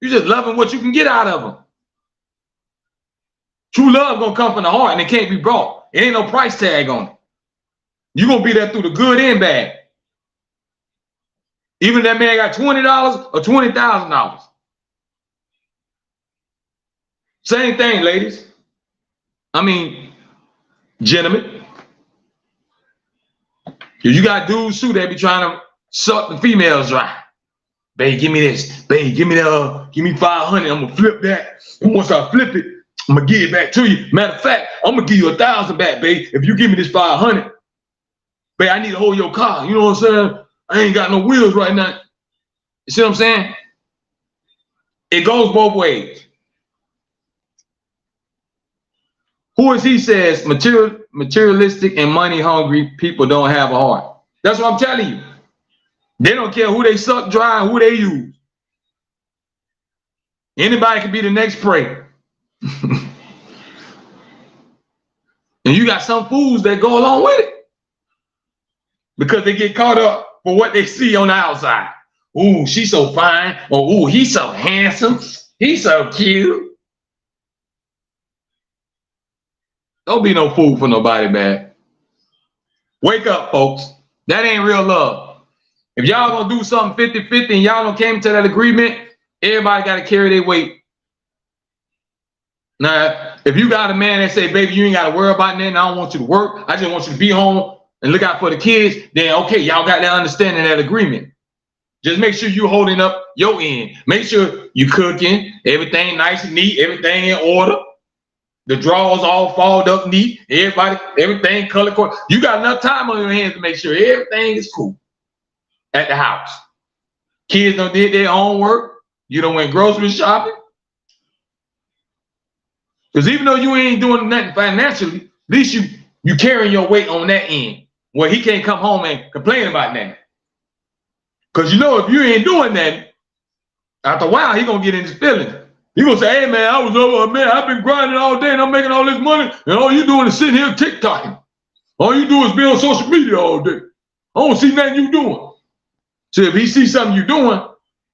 You're just loving what you can get out of them. True love gonna come from the heart and it can't be bought. It ain't no price tag on it. You're gonna be there through the good and bad. Even if that man got $20 or $20,000. Same thing, ladies. I mean, gentlemen. If you got dudes too, they be trying to suck the females dry. Babe, give me this. Babe, give me 500. I'm gonna flip that. And once I flip it, I'm gonna give it back to you. Matter of fact, I'm gonna give you 1,000 back, babe. If you give me this 500, babe, I need to hold your car. You know what I'm saying? I ain't got no wheels right now. You see what I'm saying? It goes both ways. Who Is He says materialistic and money hungry people don't have a heart. That's what I'm telling you. They don't care who they suck dry and who they use. Anybody can be the next prey. And you got some fools that go along with it because they get caught up for what they see on the outside. Ooh, she's so fine. Or ooh, he's so handsome. He's so cute. Don't be no fool for nobody, man. Wake up, folks. That ain't real love. If y'all gonna do something 50-50 and y'all don't came to that agreement, everybody got to carry their weight. Now, if you got a man that say, baby, you ain't got to worry about nothing, I don't want you to work, I just want you to be home and look out for the kids, then okay, y'all got that understanding, that agreement. Just make sure you holding up your end. Make sure you cooking, everything nice and neat, everything in order. The drawers all folded up neat, everything color coded. You got enough time on your hands to make sure everything is cool at the house. Kids done did their homework. You done went grocery shopping. Because even though you ain't doing nothing financially, at least you carrying your weight on that end where he can't come home and complain about nothing. Because you know if you ain't doing that, after a while he gonna get in his feelings. He gonna say, hey man, I was over, man, I've been grinding all day and I'm making all this money, and all you doing is sitting here TikToking. All you do is be on social media all day. I don't see nothing you doing. So if he sees something you doing,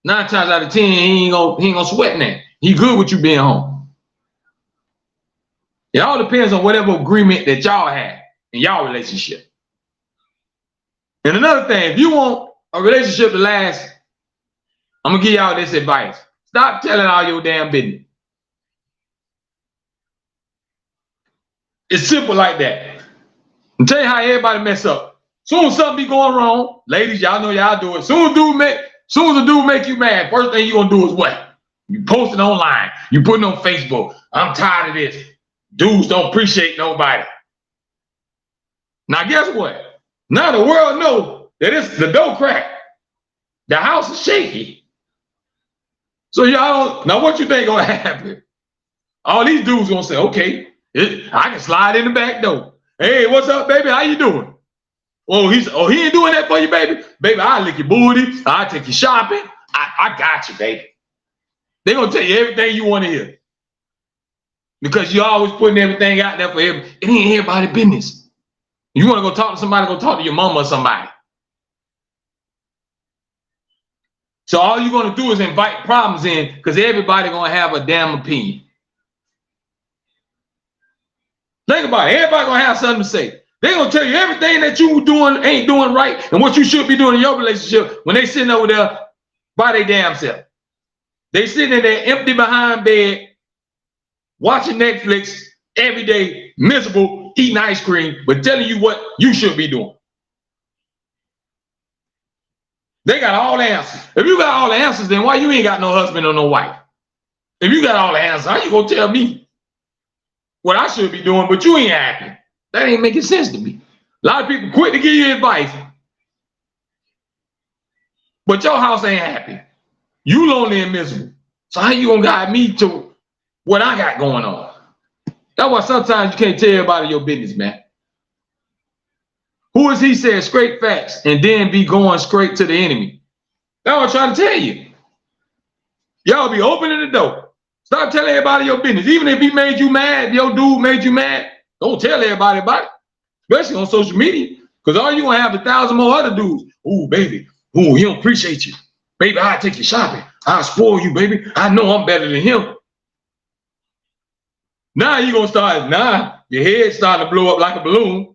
9 times out of 10, he ain't gonna sweat that. He good with you being home. It all depends on whatever agreement that y'all have in y'all relationship. And another thing, if you want a relationship to last, I'm gonna give y'all this advice. Stop telling all your damn business. It's simple like that. I'll tell you how everybody mess up. Soon as something be going wrong, ladies, y'all know y'all do it. Soon as a dude make you mad, first thing you gonna do is what? You post it online. You put it on Facebook. I'm tired of this. Dudes don't appreciate nobody. Now guess what? Now the world knows that it's the door crack. The house is shaky. So y'all, now what you think gonna happen? All these dudes gonna say, okay, I can slide in the back door. Hey, what's up, baby? How you doing? Oh, he ain't doing that for you, baby. Baby, I'll lick your booty. I'll take you shopping. I got you, baby. They gonna tell you everything you want to hear. Because you always putting everything out there for everybody. It ain't everybody's business. You want to go talk to somebody, go talk to your mama or somebody. So all you're going to do is invite problems in because everybody going to have a damn opinion. Think about it. Everybody going to have something to say. They're going to tell you everything that you doing ain't doing right and what you should be doing in your relationship when they sitting over there by their damn self. They sitting in there empty behind bed, watching Netflix every day, miserable, eating ice cream, but telling you what you should be doing. They got all the answers. If you got all the answers, then why you ain't got no husband or no wife? If you got all the answers, how you gonna tell me what I should be doing, but you ain't happy? That ain't making sense to me. A lot of people quit to give you advice, but your house ain't happy. You lonely and miserable. So how you gonna guide me to what I got going on? That's why sometimes you can't tell everybody your business, man. Who is he saying straight facts and then be going straight to the enemy? That's what I'm trying to tell you. Y'all be opening the door. Stop telling everybody your business. Even if he made you mad, your dude made you mad, don't tell everybody about it, especially on social media, because all you gonna have 1,000 more other dudes. Ooh, baby. Ooh, he don't appreciate you. Baby, I'll take you shopping. I'll spoil you, baby. I know I'm better than him. Now you gonna start, your head starting to blow up like a balloon.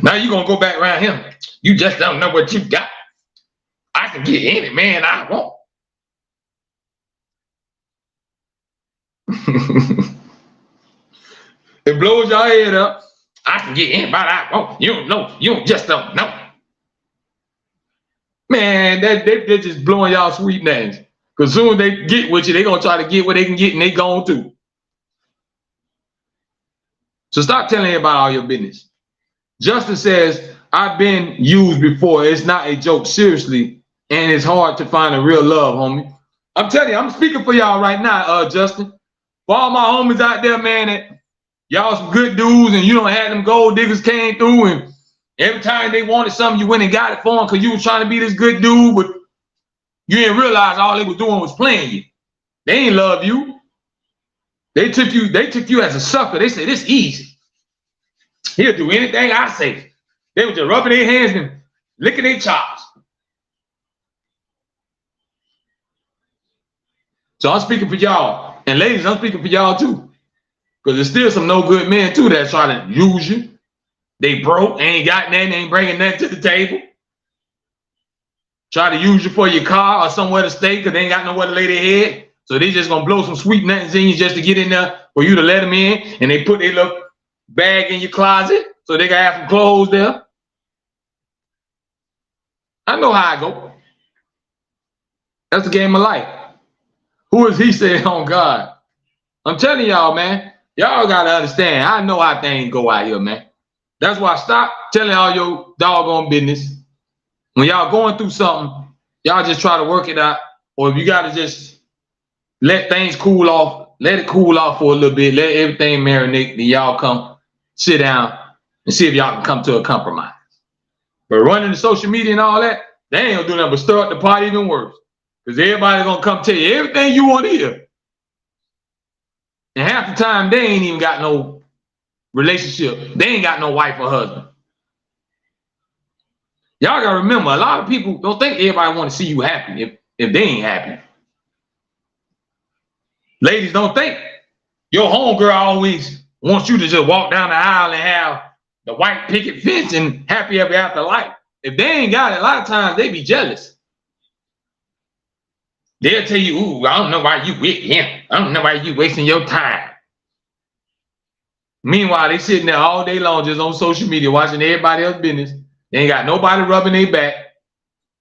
Now you gonna go back around him. You just don't know what you got. I can get any man I want. It blows your head up. I can get anybody I want. You don't know. You just don't know. Man, they're just blowing y'all sweet names. Because soon as they get with you, they're gonna try to get what they can get and they gone too. So stop telling everybody all your business. Justin says, I've been used before. It's not a joke, seriously. And it's hard to find a real love, homie. I'm telling you, I'm speaking for y'all right now, Justin. For all my homies out there, man, that y'all some good dudes and you don't have them gold diggers came through and Every time they wanted something, you went and got it for them because you was trying to be this good dude, but you didn't realize all they was doing was playing you. They ain't love you. They took you as a sucker. They said, it's easy. He'll do anything I say. They were just rubbing their hands and licking their chops. So I'm speaking for y'all. And ladies, I'm speaking for y'all too. Because there's still some no good men too that try to use you. They broke, ain't got nothing, ain't bringing nothing to the table. Try to use you for your car or somewhere to stay because they ain't got nowhere to lay their head. So they just gonna blow some sweet nothings in you just to get in there for you to let them in. And they put their little bag in your closet so they can have some clothes there. I know how I go. That's the game of life. Who is he saying on God? I'm telling y'all, man. Y'all gotta understand. I know how things go out here, man. That's why stop telling all your doggone business. When y'all going through something, y'all just try to work it out. Or if you gotta just let things cool off, let it cool off for a little bit, let everything marinate, then y'all come sit down and see if y'all can come to a compromise. But running the social media and all that, they ain't gonna do nothing but stir up the pot even worse. Because everybody's gonna come tell you everything you want to hear. And half the time, they ain't even got no relationship. They ain't got no wife or husband. Y'all gotta remember, a lot of people don't think everybody want to see you happy if they ain't happy. Ladies, don't think your homegirl always wants you to just walk down the aisle and have the white picket fence and happy ever after life. If they ain't got it, a lot of times they be jealous. They'll tell you, ooh, I don't know why you with him. I don't know why you wasting your time. Meanwhile, they sitting there all day long just on social media watching everybody else's business. They ain't got nobody rubbing their back,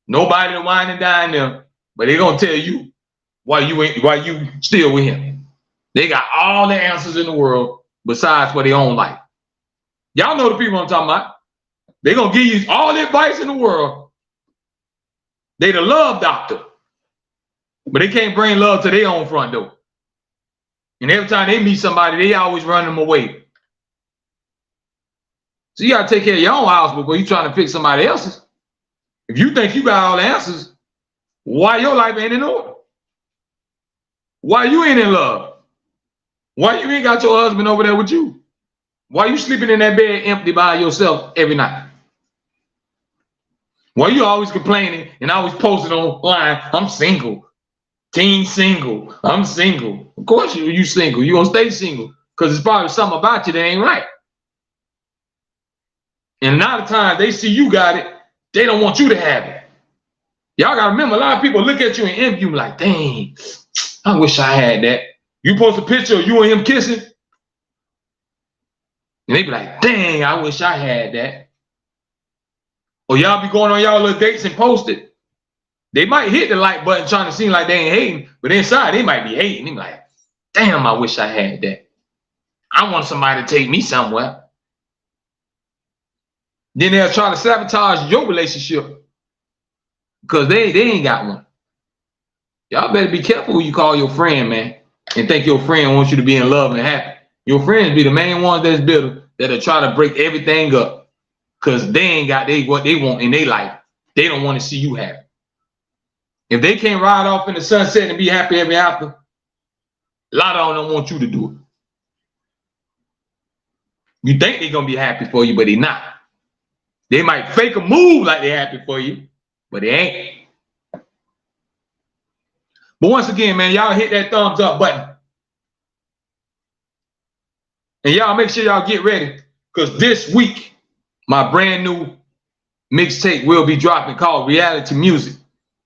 nobody to wine and dine them, but they gonna tell you why you still with him. They got all the answers in the world besides for their own life. Y'all know the people I'm talking about. They gonna give you all the advice in the world. They the love doctor, but they can't bring love to their own front door. And every time they meet somebody, they always run them away. So you gotta take care of your own house before you trying to fix somebody else's. If you think you got all the answers, why your life ain't in order? Why you ain't in love? Why you ain't got your husband over there with you? Why you sleeping in that bed empty by yourself every night? Why you always complaining and always posting online, I'm single, teen single, I'm single. Of course you single, you gonna stay single because it's probably something about you that ain't right. And a lot of times they see you got it, they don't want you to have it. Y'all gotta remember, a lot of people look at you and envy you like, dang, I wish I had that. You post a picture of you and him kissing, and they be like, dang, I wish I had that. Or y'all be going on y'all little dates and post it. They might hit the like button trying to seem like they ain't hating, but inside they might be hating. They be like, damn, I wish I had that. I want somebody to take me somewhere. Then they'll try to sabotage your relationship because they ain't got one. Y'all better be careful who you call your friend, man, and think your friend wants you to be in love and happy. Your friends be the main ones that's bitter, that'll try to break everything up because they ain't got what they want in their life. They don't want to see you happy. If they can't ride off in the sunset and be happy ever after, a lot of them don't want you to do it. You think they're going to be happy for you, but they're not. They might fake a move like they're happy for you, but they ain't. But once again, man, y'all hit that thumbs up button. And y'all make sure y'all get ready because this week, my brand new mixtape will be dropping called Reality Music.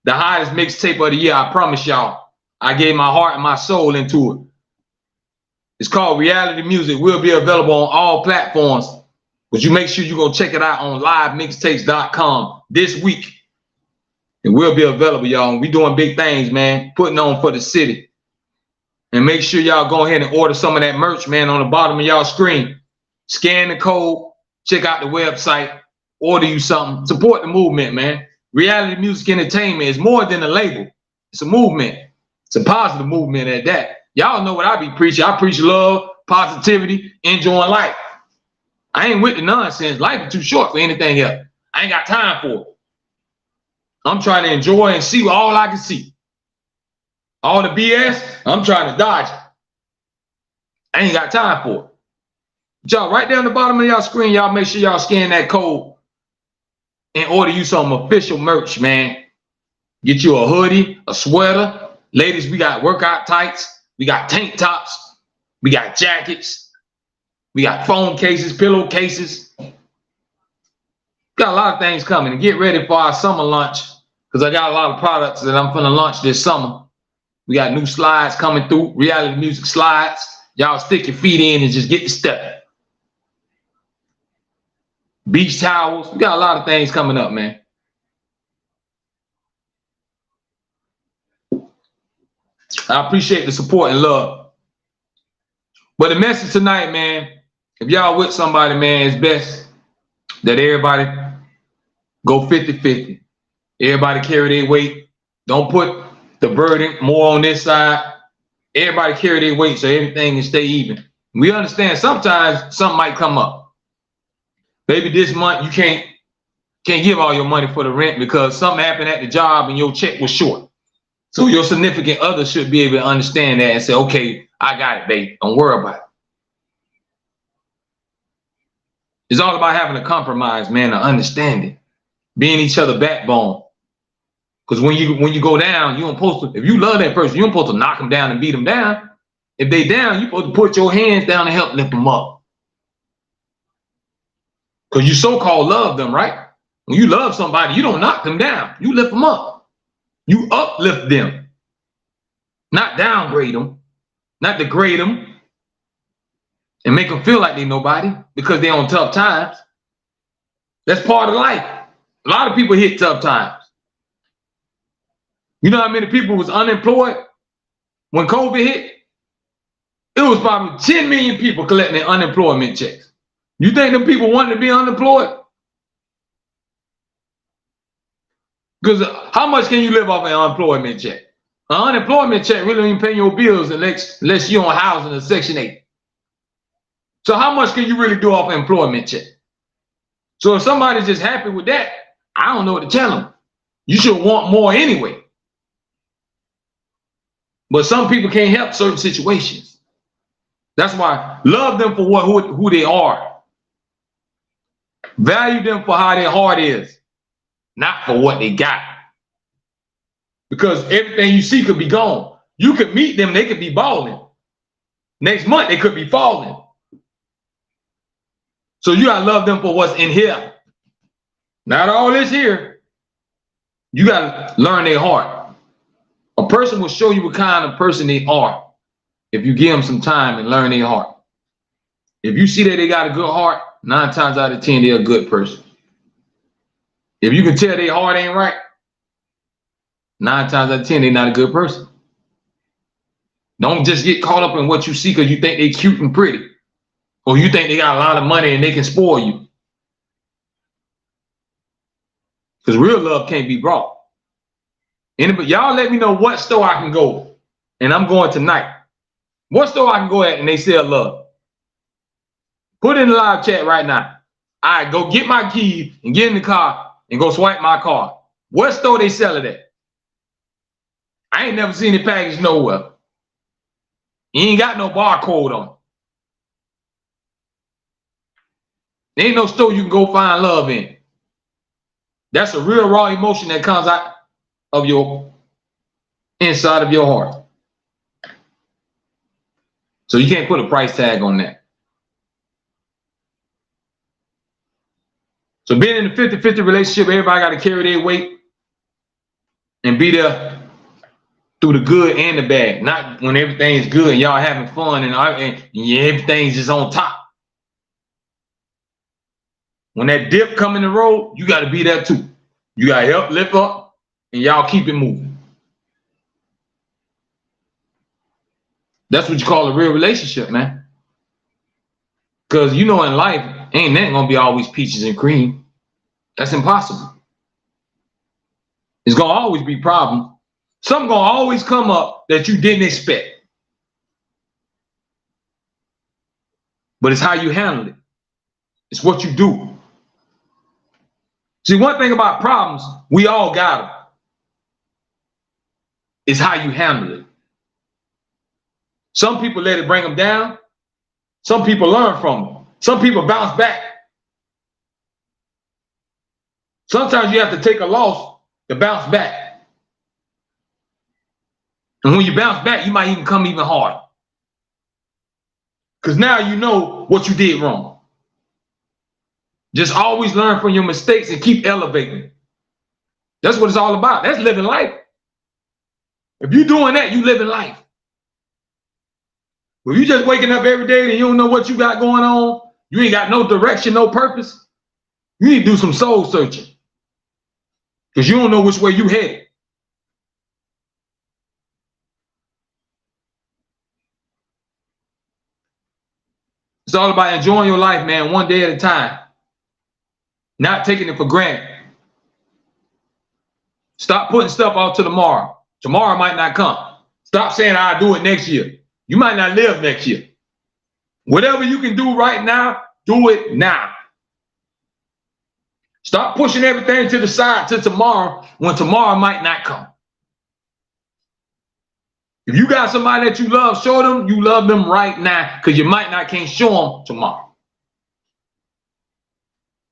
The hottest mixtape of the year, I promise y'all. I gave my heart and my soul into it. It's called Reality Music. Will be available on all platforms. But you make sure you're going to check it out on livemixtapes.com this week. It will be available, y'all. We doing big things, man. Putting on for the city. And make sure y'all go ahead and order some of that merch, man, on the bottom of y'all screen. Scan the code. Check out the website. Order you something. Support the movement, man. Reality Music Entertainment is more than a label. It's a movement. It's a positive movement at that. Y'all know what I be preaching. I preach love, positivity, enjoying life. I ain't with the nonsense. Life is too short for anything else. I ain't got time for it. I'm trying to enjoy and see all I can see. All the BS, I'm trying to dodge it. I ain't got time for it. But y'all, right down the bottom of y'all screen, y'all make sure y'all scan that code and order you some official merch, man. Get you a hoodie, a sweater. Ladies, we got workout tights. We got tank tops. We got jackets. We got phone cases, pillowcases. Got a lot of things coming. And get ready for our summer launch, because I got a lot of products that I'm gonna launch this summer. We got new slides coming through, reality music slides. Y'all stick your feet in and just get the step. Beach towels. We got a lot of things coming up, man. I appreciate the support and love. But the message tonight, man, if y'all with somebody, man, it's best that everybody go 50-50. Everybody carry their weight. Don't put the burden more on this side. Everybody carry their weight so everything can stay even. We understand sometimes something might come up. Maybe this month you can't give all your money for the rent because something happened at the job and your check was short. So your significant other should be able to understand that and say, okay, I got it, babe. Don't worry about it. It's all about having a compromise, man, an understanding, being each other backbone. Because when you go down, you don't supposed to, if you love that person, you don't supposed to knock them down and beat them down. If they down, you're supposed to put your hands down and help lift them up. Because you so-called love them, right? When you love somebody, you don't knock them down. You lift them up. You uplift them. Not downgrade them. Not degrade them. And make them feel like they nobody because they're on tough times. That's part of life. A lot of people hit tough times. You know how many people was unemployed when COVID hit? It was probably 10 million people collecting unemployment checks. You think them people wanted to be unemployed? Because how much can you live off an unemployment check? An unemployment check really ain't paying your bills unless you're on housing or Section 8. So how much can you really do off an employment check? So if somebody's just happy with that, I don't know what to tell them. You should want more anyway. But some people can't help certain situations. That's why love them for who they are. Value them for how their heart is, not for what they got. Because everything you see could be gone. You could meet them, they could be balling. Next month, they could be falling. So you gotta love them for what's in here. Not all this here. You gotta learn their heart. A person will show you what kind of person they are if you give them some time and learn their heart. If you see that they got a good heart, 9 times out of 10, they're a good person. If you can tell their heart ain't right, 9 times out of 10, they're not a good person. Don't just get caught up in what you see because you think they cute and pretty. Or you think they got a lot of money and they can spoil you. Because real love can't be brought. Anybody, y'all let me know what store I can go. And I'm going tonight. What store I can go at and they sell love? Put it in the live chat right now. All right, go get my key and get in the car and go swipe my card. What store they sell it at? I ain't never seen it packaged nowhere. You ain't got no barcode on it. There ain't no store you can go find love in. That's a real raw emotion that comes out of your inside of your heart. So you can't put a price tag on that. So being in a 50-50 relationship, everybody got to carry their weight and be there through the good and the bad. Not when everything's good and y'all having fun and everything's just on top. When that dip come in the road, you got to be there too. You got to help lift up and y'all keep it moving. That's what you call a real relationship, man. Because you know in life, ain't nothing going to be always peaches and cream. That's impossible. It's going to always be problems. Something going to always come up that you didn't expect. But it's how you handle it. It's what you do. See, one thing about problems, we all got them. It's how you handle it. Some people let it bring them down. Some people learn from them. Some people bounce back. Sometimes you have to take a loss to bounce back. And when you bounce back, you might even come even harder. Because now you know what you did wrong. Just always learn from your mistakes and keep elevating. That's what it's all about. That's living life. If you're doing that, you living life. If you just waking up every day and you don't know what you got going on, you ain't got no direction, no purpose, you need to do some soul searching. Because you don't know which way you headed. It's all about enjoying your life, man, one day at a time. Not taking it for granted. Stop putting stuff off to tomorrow. Tomorrow might not come. Stop saying I'll do it next year. You might not live next year. Whatever you can do right now, do it now. Stop pushing everything to the side to tomorrow when tomorrow might not come. If you got somebody that you love, show them you love them right now, because you might not can't show them tomorrow.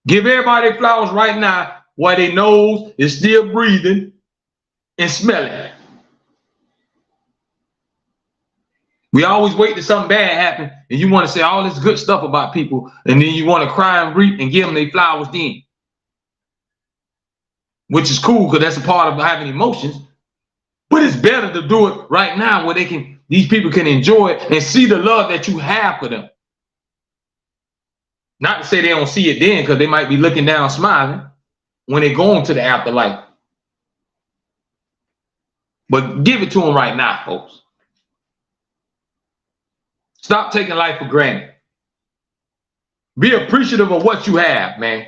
Give everybody flowers right now while their nose is still breathing and smelling. We always wait till something bad happens and you want to say all this good stuff about people, and then you want to cry and reap and give them their flowers then. Which is cool because that's a part of having emotions. But it's better to do it right now where these people can enjoy it and see the love that you have for them. Not to say they don't see it then, because they might be looking down smiling when they go into the afterlife. But give it to them right now, folks. Stop taking life for granted. Be appreciative of what you have, man.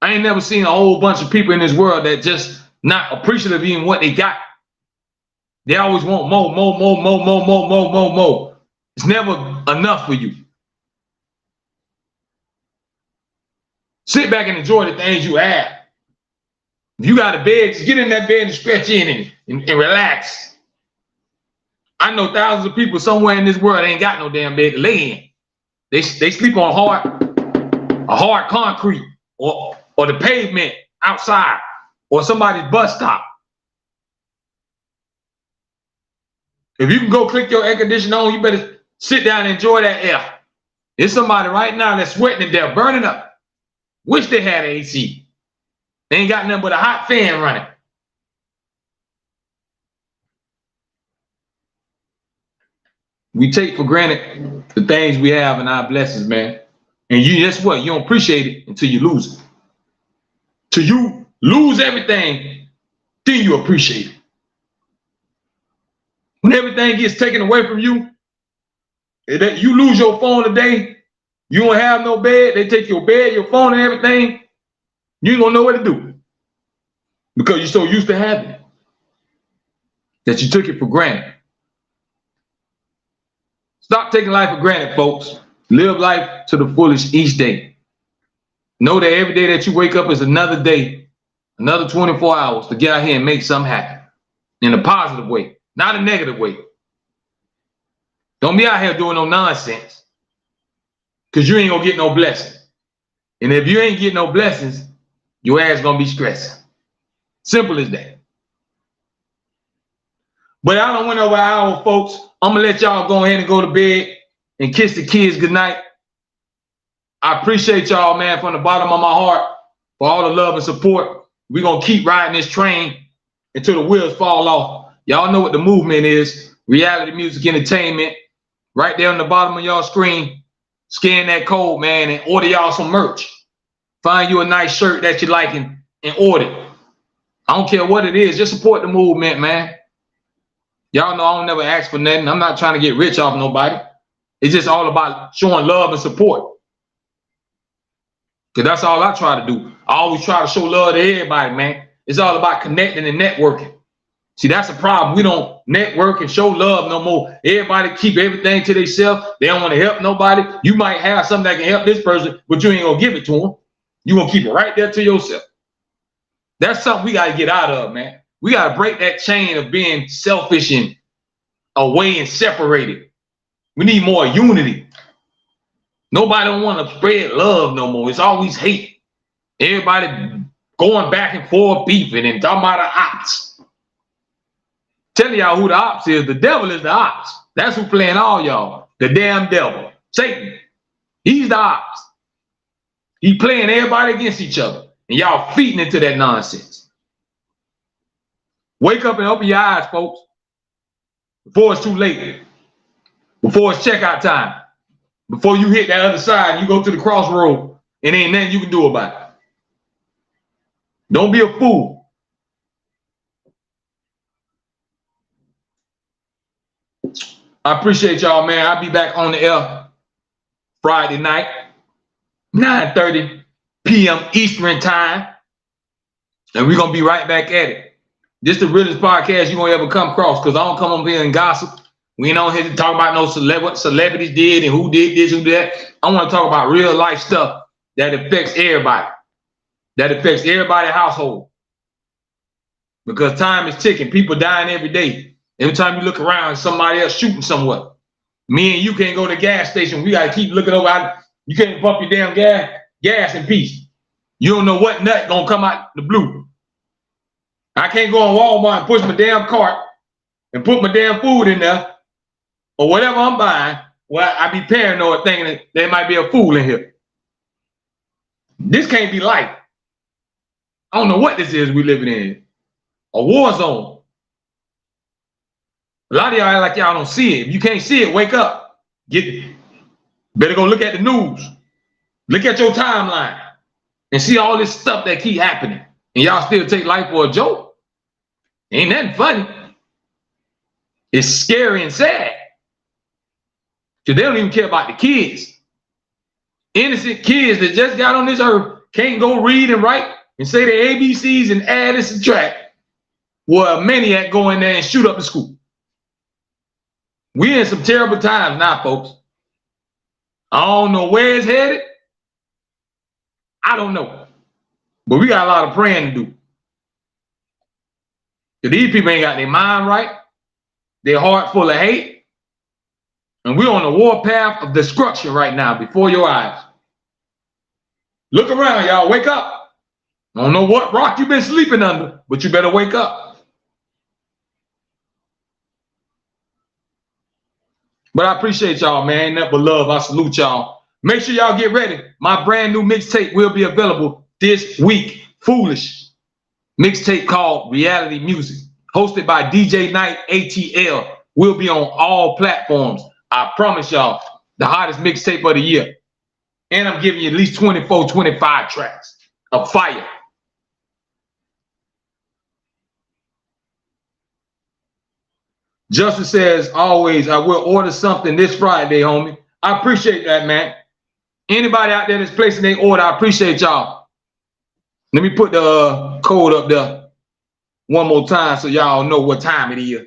I ain't never seen a whole bunch of people in this world that just not appreciative of even what they got. They always want more, more, more, more, more, more, more, more, more. It's never enough for you. Sit back and enjoy the things you have. If you got a bed, just get in that bed and stretch in and relax. I know thousands of people somewhere in this world ain't got no damn bed to lay in. They sleep on hard concrete or the pavement outside or somebody's bus stop. If you can go click your air conditioner on, you better sit down and enjoy that air. There's somebody right now that's sweating to death, burning up. Wish they had an AC. They ain't got nothing but a hot fan running. We take for granted the things we have and our blessings, man. And you, guess what? You don't appreciate it until you lose it. Till you lose everything, then you appreciate it. When everything gets taken away from you, you lose your phone today, you don't have no bed, they take your bed, your phone and everything, you ain't gonna know what to do. Because you're so used to having it that you took it for granted. Stop taking life for granted, folks. Live life to the fullest each day. Know that every day that you wake up is another day, another 24 hours to get out here and make something happen in a positive way, not a negative way. Don't be out here doing no nonsense, because you ain't gonna get no blessing. And if you ain't getting no blessings, your ass gonna be stressing. Simple as that. But I don't went over an hour, folks. I'm gonna let y'all go ahead and go to bed and kiss the kids goodnight. I appreciate y'all, man, from the bottom of my heart for all the love and support. We're gonna keep riding this train until the wheels fall off. Y'all know what the movement is. Reality Music Entertainment. Right there on the bottom of y'all screen. Scan that code, man, and order y'all some merch. Find you a nice shirt that you like and order it. I don't care what it is. Just support the movement, man. Y'all know I don't never ask for nothing. I'm not trying to get rich off nobody. It's just all about showing love and support. Because that's all I try to do. I always try to show love to everybody, man. It's all about connecting and networking. See, that's the problem. We don't network and show love no more. Everybody keep everything to themselves. They don't want to help nobody. You might have something that can help this person, but you ain't gonna give it to them. You gonna keep it right there to yourself. That's something we gotta get out of, man. We gotta break that chain of being selfish and away and separated. We need more unity. Nobody don't want to spread love no more. It's always hate. Everybody going back and forth beefing and talking about the ops. Telling y'all who the ops is. The devil is the ops. That's who playing all y'all. The damn devil. Satan. He's the ops. He playing everybody against each other. And y'all feeding into that nonsense. Wake up and open your eyes, folks. Before it's too late. Before it's checkout time. Before you hit that other side, you go to the crossroad and ain't nothing you can do about it. Don't be a fool. I appreciate y'all, man. I'll be back on the air Friday night, 9:30 p.m. Eastern time. And we're going to be right back at it. This the realest podcast you're going to ever come across, because I don't come up here and gossip. We ain't on here to talk about no what celebrities did and who did this, who did that. I want to talk about real life stuff that affects everybody. That affects everybody's household. Because time is ticking. People dying every day. Every time you look around, somebody else shooting somewhere. Me and you can't go to the gas station. We got to keep looking over. You can't pump your damn gas in peace. You don't know what nut gonna come out the blue. I can't go on Walmart and push my damn cart and put my damn food in there or whatever I'm buying. Well, I be paranoid thinking that there might be a fool in here. This can't be life. I don't know what this is we living in. A war zone. A lot of y'all act like y'all don't see it. If you can't see it, wake up. Better go look at the news. Look at your timeline and see all this stuff that keep happening. And y'all still take life for a joke. Ain't nothing funny. It's scary and sad. Because they don't even care about the kids. Innocent kids that just got on this earth can't go read and write and say the ABCs and add and subtract. Well, a maniac go in there and shoot up the school. We in some terrible times now, folks. I don't know where it's headed. I don't know. But we got a lot of praying to do. Because these people ain't got their mind right. Their heart full of hate. And we're on the war path of destruction right now before your eyes. Look around, y'all. Wake up. I don't know what rock you've been sleeping under, but you better wake up. But I appreciate y'all, man. Ain't nothing but love. I salute y'all. Make sure y'all get ready. My brand new mixtape will be available this week. Foolish. Mixtape called Reality Music. Hosted by DJ Knight ATL. Will be on all platforms. I promise y'all, the hottest mixtape of the year. And I'm giving you at least 24, 25 tracks of fire. Justice says, always, I will order something this Friday, homie. I appreciate that, man. Anybody out there that's placing their order, I appreciate y'all. Let me put the code up there one more time so y'all know what time it is.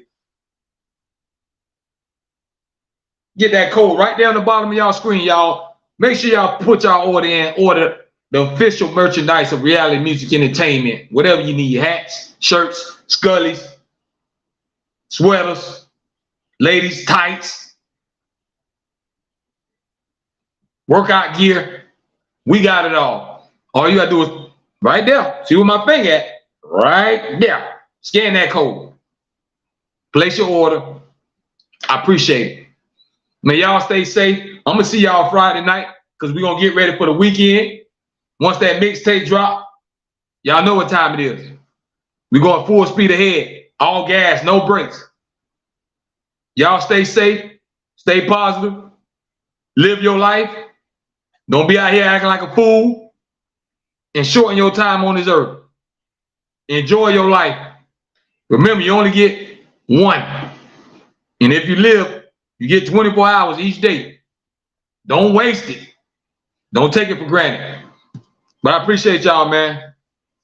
Get that code right there on the bottom of y'all screen, y'all. Make sure y'all put y'all order in. Order the official merchandise of Reality Music Entertainment. Whatever you need. Hats, shirts, scullies, sweaters, ladies, tights, workout gear. We got it all. All you gotta do is right there. See where my finger at? Right there. Scan that code. Place your order. I appreciate it. Man, y'all stay safe. I'm gonna see y'all Friday night because we're gonna get ready for the weekend. Once that mixtape drop, y'all know what time it is. We're going full speed ahead. All gas, no brakes. Y'all stay safe, stay positive, live your life. Don't be out here acting like a fool and shorten your time on this earth. Enjoy your life. Remember, you only get one. And if you live, you get 24 hours each day. Don't waste it. Don't take it for granted. But I appreciate y'all, man.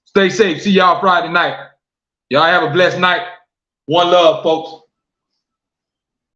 Stay safe. See y'all Friday night. Y'all have a blessed night. One love, folks.